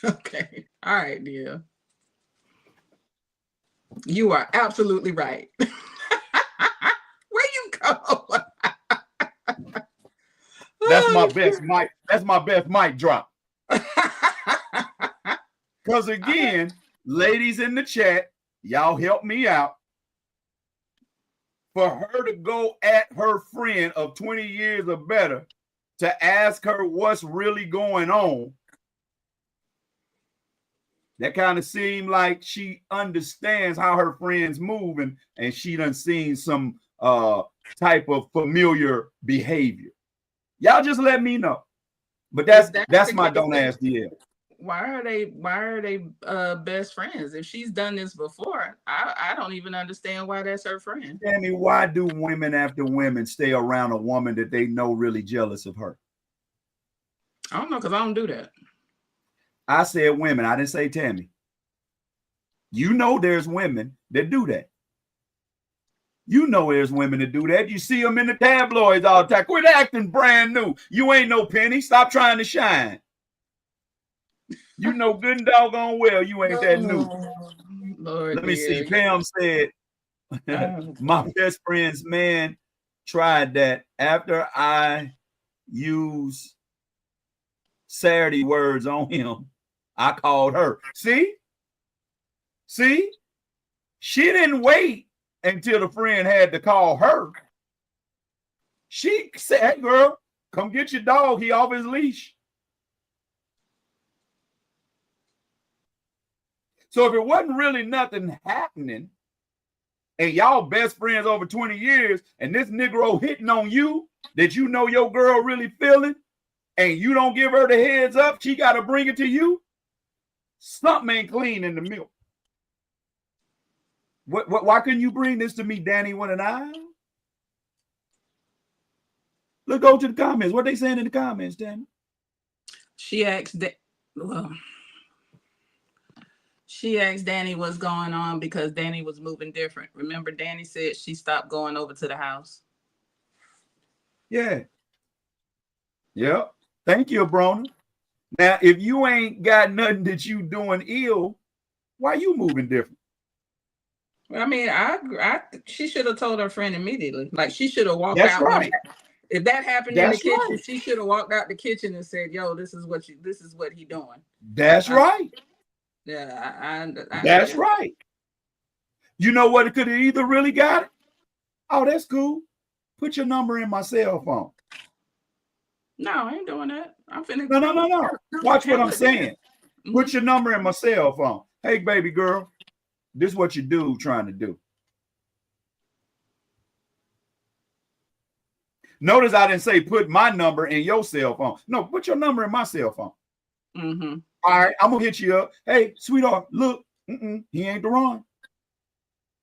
Okay. All right, dear. You are absolutely right. Where you go? That's my best mic. That's my best mic drop. Because again, ladies in the chat, y'all help me out. For her to go at her friend of 20 years or better to ask her what's really going on, that kind of seemed like she understands how her friends move, and she done seen some type of familiar behavior. Y'all just let me know. But that's my don't ask DL. Why are they best friends? If she's done this before, I don't even understand why that's her friend. Tell me, why do women after women stay around a woman that they know really jealous of her? I don't know, because I don't do that. I said women. I didn't say Tammy. You know there's women that do that. You know there's women that do that. You see them in the tabloids all the time. Quit acting brand new. You ain't no penny. Stop trying to shine. You know good and doggone well you ain't that new. Lord, let me see. Pam said, my best friend's man tried that after I use Saturday words on him. I called her. See? She didn't wait until the friend had to call her. She said, hey, girl, come get your dog. He off his leash. So if it wasn't really nothing happening, and y'all best friends over 20 years, and this Negro hitting on you that you know your girl really feeling, and you don't give her the heads up, she got to bring it to you, something ain't clean in the milk. Why couldn't you bring this to me, Danny, with an eye? Let's go to the comments. What they saying in the comments, Danny? She asked Danny what's going on because Danny was moving different. Remember, Danny said she stopped going over to the house. Yeah. Yep. Thank you, Brona. Now, if you ain't got nothing that you doing ill, why you moving different? I mean, she should have told her friend immediately. Like, she should have walked That's out. right. If that happened That's in the kitchen, right. she should have walked out the kitchen and said, "Yo, this is what he doing." That's right. Yeah, That's right. You know what? It could have either really got it. Oh, that's cool. Put your number in my cell phone. No, I ain't doing that. I'm finna. No. Watch what I'm saying. Put your number in my cell phone. Hey, baby girl, this is what your dude trying to do. Notice I didn't say put my number in your cell phone. No, put your number in my cell phone. Mm-hmm. All right, I'm gonna hit you up. Hey, sweetheart, look, he ain't the wrong.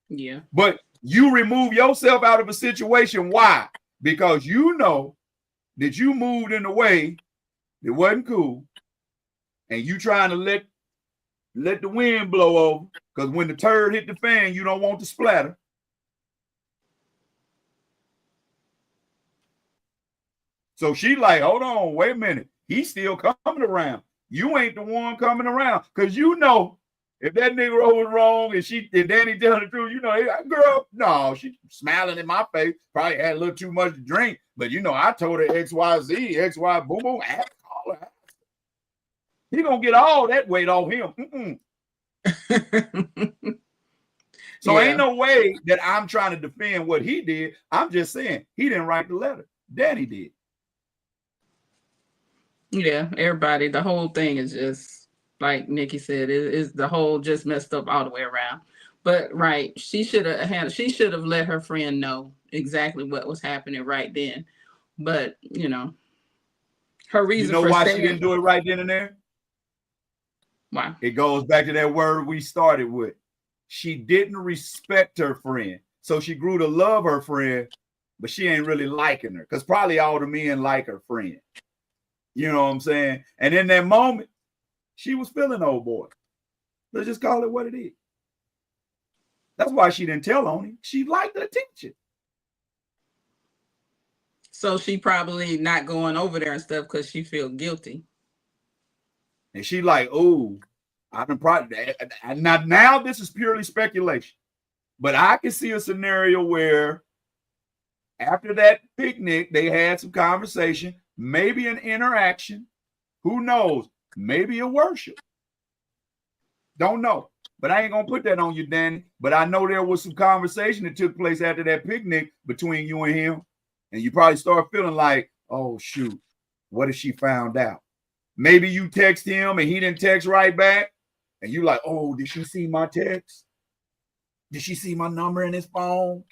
Yeah. But you remove yourself out of a situation. Why? Because you know that you moved in a way that wasn't cool, and you trying to let the wind blow over. Because when the turd hit the fan, you don't want to splatter. So she like, hold on, wait a minute. He's still coming around. You ain't the one coming around. Because you know, if that Negro was wrong and Danny telling the truth, you know, hey, girl, no, she smiling in my face. Probably had a little too much to drink. But you know, I told her XYZ, XY, boom, boom, call her. He gonna get all that weight off him. So ain't no way that I'm trying to defend what he did. I'm just saying he didn't write the letter. Danny did. Yeah, everybody, the whole thing is just like Nikki said, it is the whole just messed up all the way around. But right, she should have let her friend know exactly what was happening right then. But you know, her reason you know for why staying, she didn't do it right then and there? Why? It goes back to that word we started with. She didn't respect her friend. So she grew to love her friend, but she ain't really liking her. Because probably all the men like her friend. You know what I'm saying? And in that moment, she was feeling old boy. Let's just call it what it is. That's why she didn't tell on him. She liked the attention. So she probably not going over there and stuff because she feel guilty. And she like, oh, I've been probably now this is purely speculation. But I can see a scenario where after that picnic, they had some conversation, maybe an interaction. Who knows? Maybe a worship. Don't know. But I ain't going to put that on you, Danny. But I know there was some conversation that took place after that picnic between you and him. And you probably start feeling like, oh, shoot, what if she found out? Maybe you text him and he didn't text right back. And you like, oh, did she see my text? Did she see my number in his phone?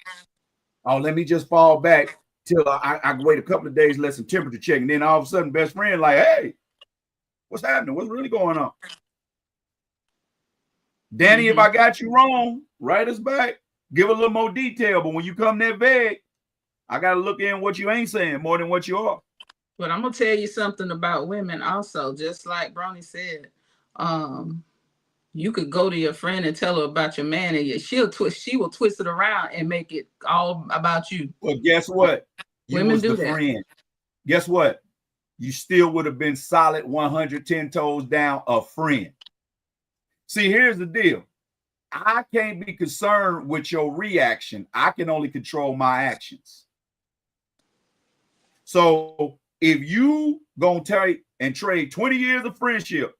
Oh, let me just fall back till I wait a couple of days, let some temperature check. And then all of a sudden, best friend like, hey, what's happening? What's really going on? Danny, if I got you wrong, write us back. Give a little more detail. But when you come that vague, I got to look in what you ain't saying more than what you are. But I'm going to tell you something about women also. Just like Brony said, you could go to your friend and tell her about your man, and she will twist it around and make it all about you. Well, guess what? Women do that. Friend. Guess what? You still would have been solid 110 toes down a friend. See, here's the deal. I can't be concerned with your reaction. I can only control my actions. So if you gonna take and trade 20 years of friendship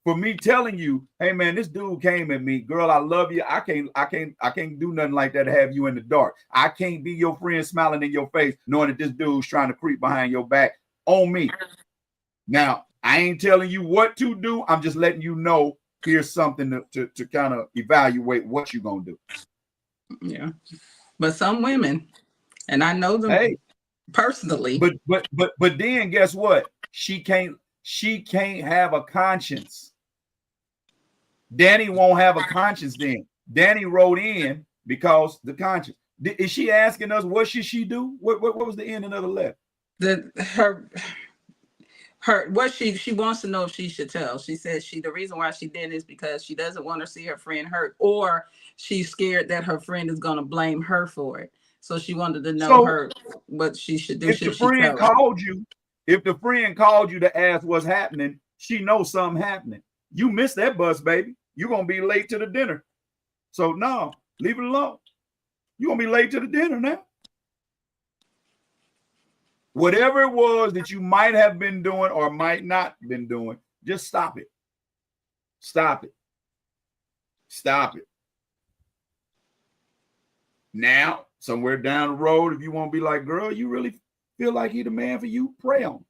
for me telling you, hey man, this dude came at me, girl, I love you. I can't do nothing like that to have you in the dark. I can't be your friend smiling in your face, knowing that this dude's trying to creep behind your back on me. Now, I ain't telling you what to do. I'm just letting you know here's something to kind of evaluate what you're gonna do. Yeah. But some women, and I know them personally. But then guess what? She can't have a conscience. Danny won't have a conscience then. Danny wrote in because the conscience. Is she asking us what should she do? What was the ending of the letter? What she wants to know if she should tell. She says the reason why she did is because she doesn't want to see her friend hurt, or she's scared that her friend is going to blame her for it. So she wanted to know what she should do. If the friend called you to ask what's happening, she knows something happening. You missed that bus, baby. You're gonna be late to the dinner. So no, leave it alone. You're gonna be late to the dinner now. Whatever it was that you might have been doing or might not been doing, just stop it. Stop it. Stop it. Now, somewhere down the road, if you want to be like, girl, you really feel like he the man for you, pray on.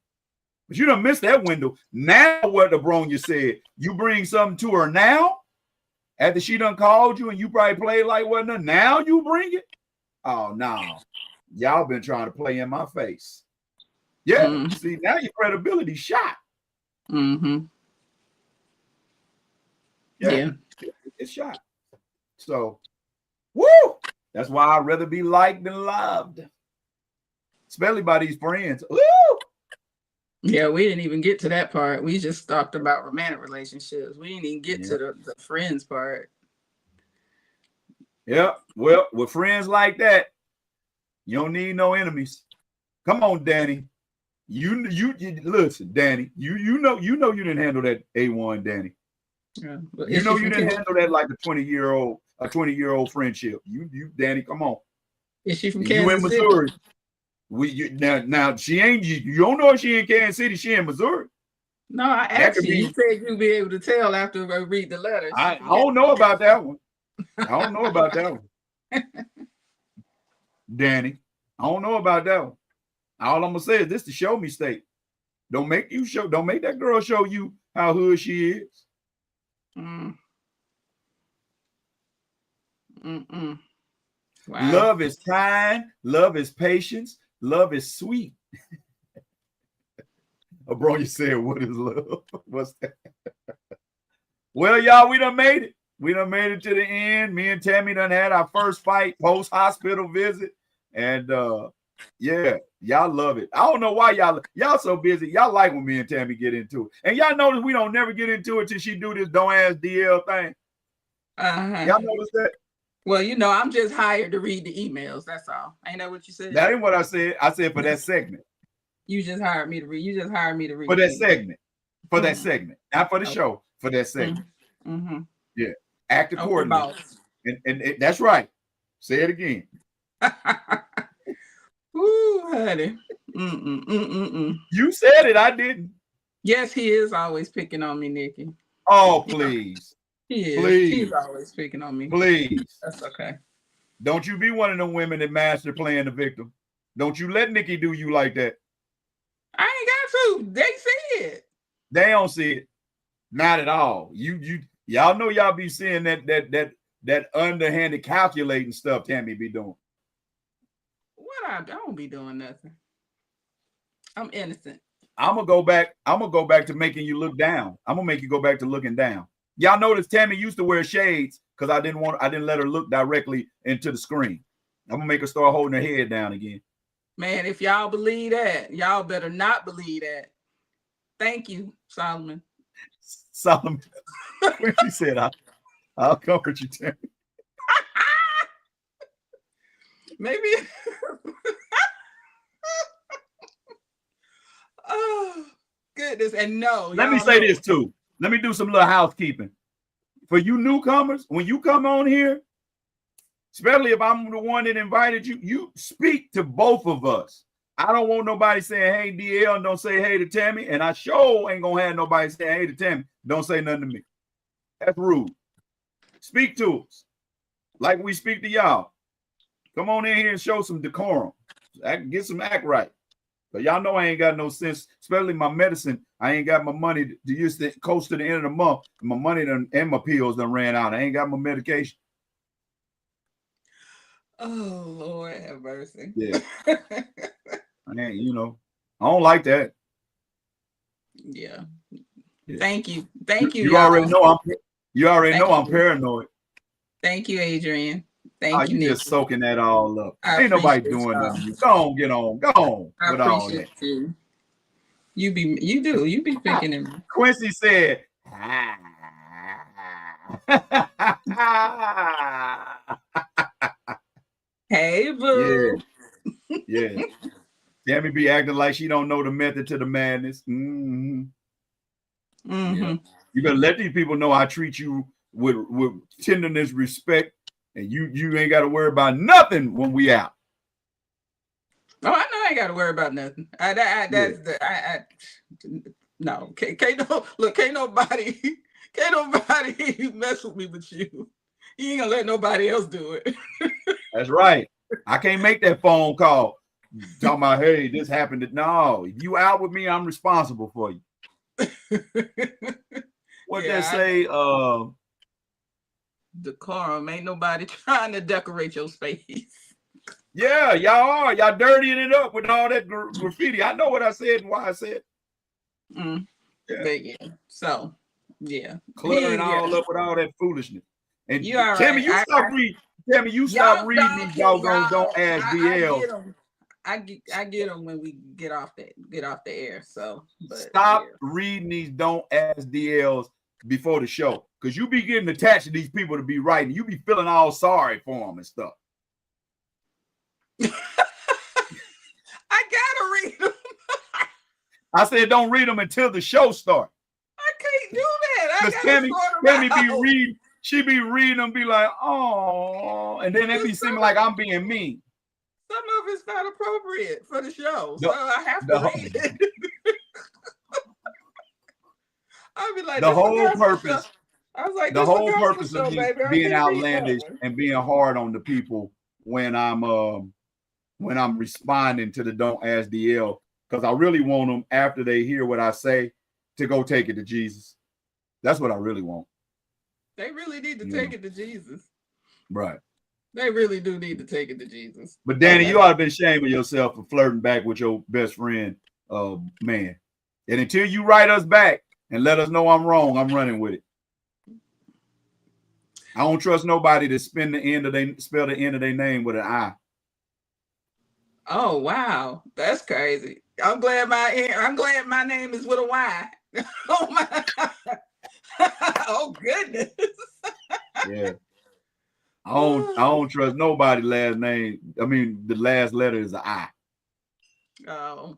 But you done missed that window. Now what Abronia said, you bring something to her now, after she done called you and you probably played like what, now you bring it? Oh, no. Y'all been trying to play in my face. Yeah, see, now your credibility shot. Mm-hmm. Yeah, it's shot. So, woo! That's why I'd rather be liked than loved, especially by these friends. Woo! Yeah, we didn't even get to that part. We just talked about romantic relationships. We didn't even get to the friends part. Yeah, well, with friends like that, you don't need no enemies. Come on, Danny. You listen, Danny. You know you didn't handle that A1, Danny. Yeah, you know you didn't handle that like a 20-year-old friendship. You Danny, come on. Is she from Kansas City? You in Missouri. Now she ain't. You don't know if she in Kansas City. She in Missouri. No, I asked you. You said you'd be able to tell after I read the letters. I don't know about that one. I don't know about that one. Danny, I don't know about that one. All I'm gonna say is this: the show me state. Don't make that girl show you how hood she is. Wow. Love is kind. Love is patience. Love is sweet. Abronia said, "What is love? What's that?" Well, y'all, we done made it. We done made it to the end. Me and Tammy done had our first fight post-hospital visit. And yeah, y'all love it. I don't know why y'all so busy. Y'all like when me and Tammy get into it. And y'all notice we don't never get into it till she do this don't ask DL thing. Y'all notice that? Well, I'm just hired to read the emails. That's all. Ain't that what you said? That ain't what I said. I said for that segment. You just hired me to read. You just hired me to read. For that segment. For that segment. Not for the show. For that segment. Yeah. Act accordingly. And that's right. Say it again. Ooh, honey. You said it. I didn't. Yes, he is always picking on me, Nikki. Oh, please. He is. Please. He's always picking on me. Please. That's okay. Don't you be one of them women that master playing the victim. Don't you let Nikki do you like that. I ain't got to. They see it. They don't see it. Not at all. Y'all know y'all be seeing that underhanded calculating stuff Tammy be doing. What I don't be doing nothing. I'm innocent. I'm gonna go back to making you look down. I'm gonna make you go back to looking down. Y'all notice Tammy used to wear shades because I didn't let her look directly into the screen. I'm gonna make her start holding her head down again. Man, if y'all believe that, y'all better not believe that. Thank you, Solomon. Solomon. When she said, I'll comfort you, Tammy. Maybe. Oh, goodness. And no. Let me say this too. Let me do some little housekeeping. For you newcomers, when you come on here, especially if I'm the one that invited you, you speak to both of us. I don't want nobody saying, hey, DL, and don't say hey to Tammy. And I sure ain't gonna have nobody saying hey to Tammy. Don't say nothing to me. That's rude. Speak to us like we speak to y'all. Come on in here and show some decorum. I can get some act right. But y'all know I ain't got no sense, especially my medicine. I ain't got my money to use the close to the end of the month. My money and my pills done ran out. I ain't got my medication. Oh, Lord have mercy. Yeah. I don't like that. Yeah. Yeah. Thank you. Thank you. You already know I'm paranoid. Thank you, Adrian. You Nikki. just soaking that all up. I Ain't nobody appreciate doing y'all. nothing to you. Go on, get on. Go on I with all that. appreciate you. You be thinking of me. Quincy said, Hey, boo. yeah. Tammy be acting like she don't know the method to the madness. Mm-hmm. Mm-hmm. Yeah. You better let these people know I treat you with tenderness, respect, and you ain't got to worry about nothing when we out. Oh, I know I ain't got to worry about nothing. No, can't nobody mess with me but you. You ain't gonna let nobody else do it. That's right. I can't make that phone call talking about, hey, this happened. No, if you out with me, I'm responsible for you. What they say? Decorum. Ain't nobody trying to decorate your space. Yeah, y'all are. Y'all dirtying it up with all that graffiti. I know what I said and why I said. Yeah. But yeah. So yeah. Clearing all up with all that foolishness. And Tammy, you stop reading. Tammy, you stop reading these doggone don't ask DL. I get them when we get off the air. So stop reading these don't ask DLs before the show, because you be getting attached to these people to be writing. You be feeling all sorry for them and stuff. I gotta read them. I said don't read them until the show starts. I can't do that. I gotta Tammy be reading. She be reading them, be like, oh, and then it be seeming like I'm being mean. Some of it's not appropriate for the show, so I have to read it. I'll be like, the whole purpose. I was like, the whole purpose of me being outlandish and being hard on the people when I'm responding to the don't ask DL, because I really want them, after they hear what I say, to go take it to Jesus. That's what I really want. They really need to take it to Jesus. Right. They really do need to take it to Jesus. But Danny, you ought to be ashamed of yourself for flirting back with your best friend, man. And until you write us back and let us know I'm wrong, I'm running with it. I don't trust nobody to spell the end of their name with an I. Oh wow, that's crazy. I'm glad my name is with a Y. Oh my. Oh goodness. Yeah. I don't trust nobody last name. I mean, the last letter is an I. Oh.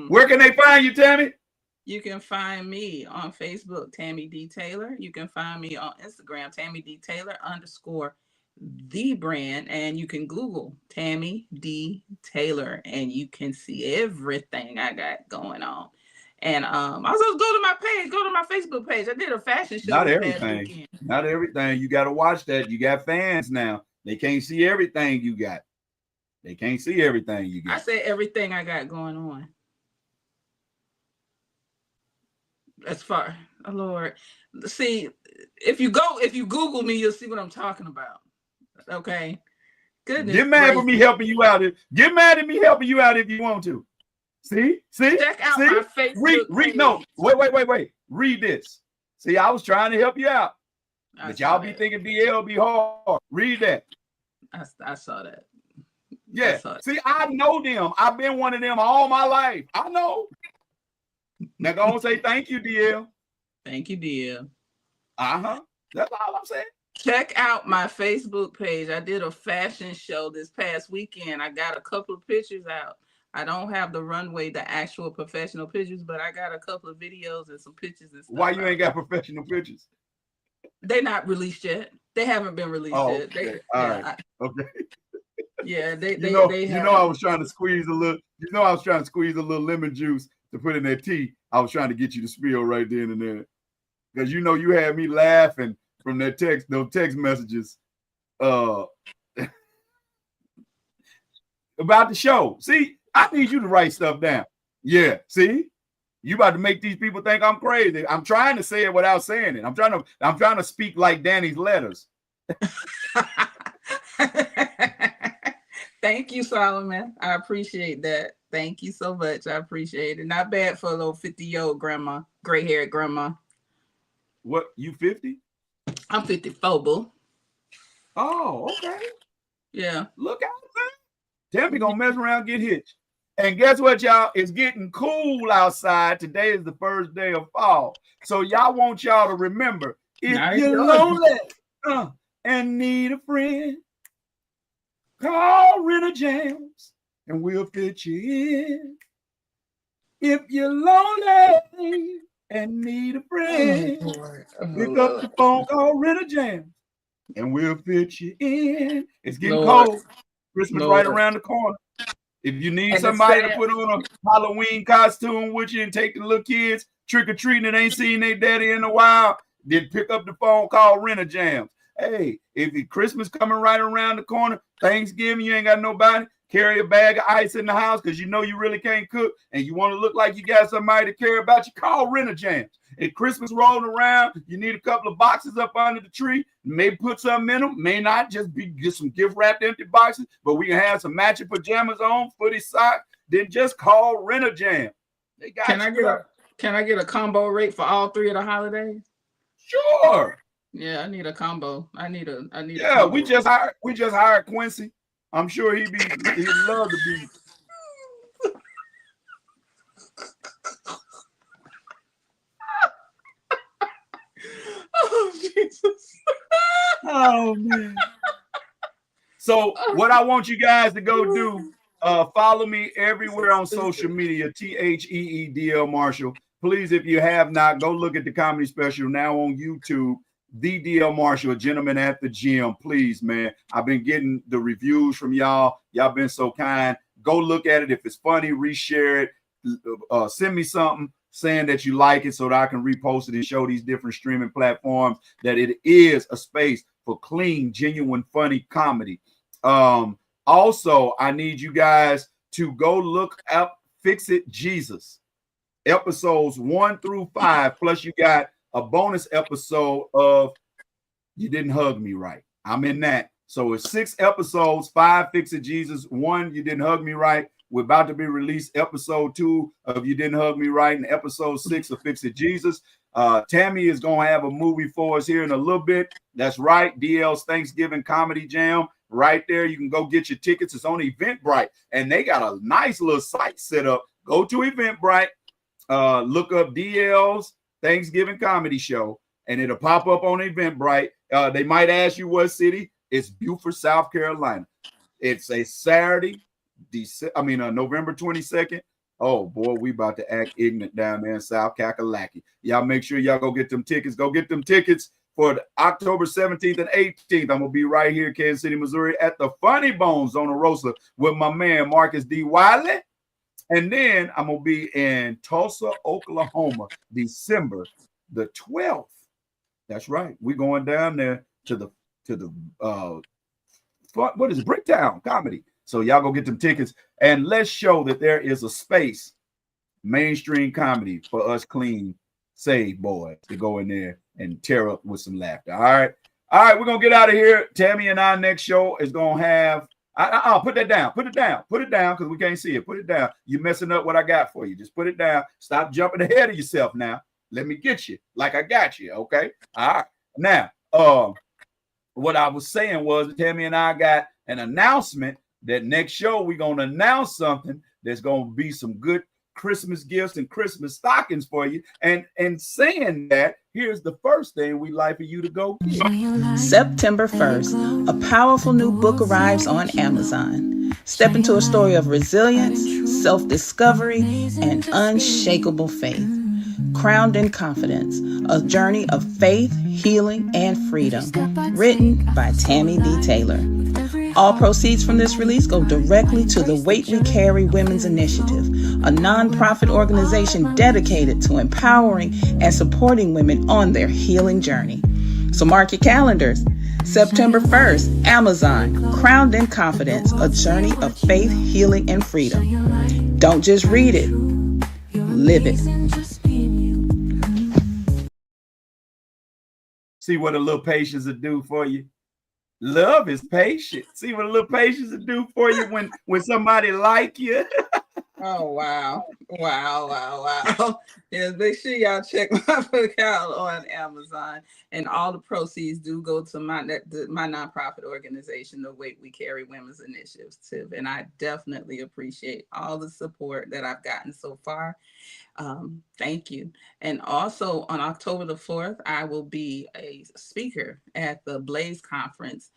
Where can they find you, Tammy? You can find me on Facebook, Tammy D. Taylor. You can find me on Instagram, Tammy D. Taylor _the brand. And you can Google Tammy D. Taylor and you can see everything I got going on. And also go to my page, go to my Facebook page. I did a fashion show. Not everything. Not everything. You got to watch that. You got fans now. They can't see everything you got. They can't see everything you got. I said everything I got going on. As far, oh Lord, see, if you Google me, you'll see what I'm talking about. Okay. Goodness. Get mad for me helping you out. Get mad at me helping you out if you want to. See? Check out my Facebook. Read. No, wait. Read this. See, I was trying to help you out. But y'all be thinking DL be hard. Read that. I saw that. Yeah. See, I know them. I've been one of them all my life. I know. Now go on and say thank you, DL. Thank you, DL. That's all I'm saying. Check out my Facebook page. I did a fashion show this past weekend. I got a couple of pictures out. I don't have the runway, the actual professional pictures, but I got a couple of videos and some pictures and stuff. Why you ain't got professional pictures? They're not released yet. They haven't been released yet. Okay. All right. Okay. Yeah, they You have. know, I was trying to squeeze a little. You know, I was trying to squeeze a little lemon juice to put in that tea. I was trying to get you to spill right then and there, because you know you had me laughing from those text messages, about the show. See, I need you to write stuff down. Yeah, see, you about to make these people think I'm crazy. I'm trying to say it without saying it. I'm trying to speak like Danny's letters. Thank you, Solomon. I appreciate that. Thank you so much. I appreciate it. Not bad for a little 50-year-old grandma, gray-haired grandma. What, you 50? I'm 54, boo. Oh, okay. Yeah. Look out, man. Tammy gonna mess around, get hitched. And guess what, y'all? It's getting cool outside. Today is the first day of fall. So y'all want y'all to remember, if you're lonely and need a friend, call Rena Jams and we'll fit you in. If you're lonely and need a friend, pick up the phone, call Rena Jams and we'll fit you in. It's getting cold. Christmas right around the corner. If you need somebody to put on a Halloween costume with you and take the little kids trick-or-treating that ain't seen their daddy in a while, then pick up the phone, call Rena Jams. Hey, if the Christmas coming right around the corner, Thanksgiving, you ain't got nobody, carry a bag of ice in the house because you know you really can't cook and you want to look like you got somebody to care about you, call Rena Jams. If Christmas rolling around, you need a couple of boxes up under the tree, maybe put something in them, may not just be get some gift wrapped empty boxes, but we can have some matching pajamas on, footy socks, then just call Rena Jams. They got Can I get a combo rate for all three of the holidays? Sure. Yeah, I need a combo. I need a Yeah, we just hired Quincy. I'm sure he'd love to be. Oh, Jesus. Oh man. So what I want you guys to go do, follow me everywhere on social media, TheeDL Marshall. Please, if you have not, go look at the comedy special now on YouTube. The DL Marshall, a gentleman at the gym. Please, man. I've been getting the reviews from y'all. Y'all been so kind. Go look at it. If it's funny, reshare it. Send me something saying that you like it so that I can repost it and show these different streaming platforms that it is a space for clean, genuine, funny comedy. Also, I need you guys to go look up Fix It Jesus. Episodes 1 through 5. Plus, you got a bonus episode of You Didn't Hug Me Right. I'm in that. So it's 6 episodes, 5 Fix It Jesus, 1 You Didn't Hug Me Right. We're about to be released episode 2 of You Didn't Hug Me Right and episode 6 of Fix It Jesus. Tammy is going to have a movie for us here in a little bit. That's right. DL's Thanksgiving Comedy Jam. Right there. You can go get your tickets. It's on Eventbrite. And they got a nice little site set up. Go to Eventbrite. Look up DL's Thanksgiving Comedy Show, and it'll pop up on Eventbrite. They might ask you what city. It's Beaufort, South Carolina. It's a Saturday, November 22nd. Oh boy, we about to act ignorant down there in South Kakalaki. Y'all make sure y'all go get them tickets. Go get them tickets for October 17th and 18th. I'm gonna be right here in Kansas City, Missouri, at the Funny Bones on the Rosa with my man Marcus D. Wiley. And then I'm going to be in Tulsa, Oklahoma, December the 12th. That's right. We're going down there to the what is it? Bricktown Comedy. So y'all go get them tickets and let's show that there is a space, mainstream comedy for us clean, saved boys to go in there and tear up with some laughter. All right. We're going to get out of here. Tammy and our next show is going to have I'll put that down. Put it down because we can't see it. Put it down. You're messing up what I got for you. Just put it down. Stop jumping ahead of yourself now. Let me get you like I got you. Okay. All right. Now, what I was saying was Tammy and I got an announcement that next show we're going to announce something that's going to be some good Christmas gifts and Christmas stockings for you. And saying that, here's the first thing we'd like for you to go get. September 1st, a powerful new book arrives on Amazon. Step into a story of resilience, self-discovery, and unshakable faith. Crowned in Confidence, a journey of faith, healing, and freedom. Written by Tammy D. Taylor. All proceeds from this release go directly to the Weight We Carry Women's Initiative, a nonprofit organization dedicated to empowering and supporting women on their healing journey. So mark your calendars. September 1st, Amazon, Crowned in Confidence, A Journey of Faith, Healing, and Freedom. Don't just read it, live it. See what a little patience will do for you? Love is patient. See what a little patience will do for you when somebody like you? Oh, wow. Wow. Yeah, make sure y'all check my book out on Amazon. And all the proceeds do go to my nonprofit organization, the Weight We Carry Women's Initiative. And I definitely appreciate all the support that I've gotten so far. Thank you. And also on October the 4th, I will be a speaker at the Blaze Conference.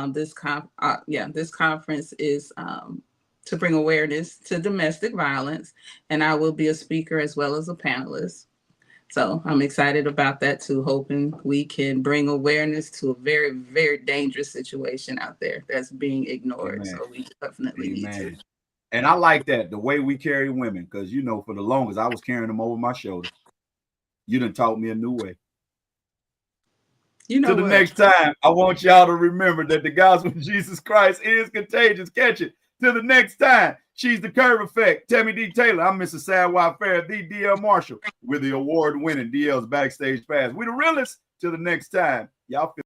This conference is to bring awareness to domestic violence, and I will be a speaker as well as a panelist. So I'm excited about that too, hoping we can bring awareness to a very, very dangerous situation out there that's being ignored. Amen. So we definitely need to. And I like that, the way we carry women, because, for the longest, I was carrying them over my shoulder. You done taught me a new way. To the next time, I want y'all to remember that the gospel of Jesus Christ is contagious. Catch it. Till the next time, she's the Curve Effect. Tammy D. Taylor. I'm Mr. Sadwild Fair, the DL Marshall. We're the award-winning DL's Backstage Pass. We the realest. Till the next time, y'all feel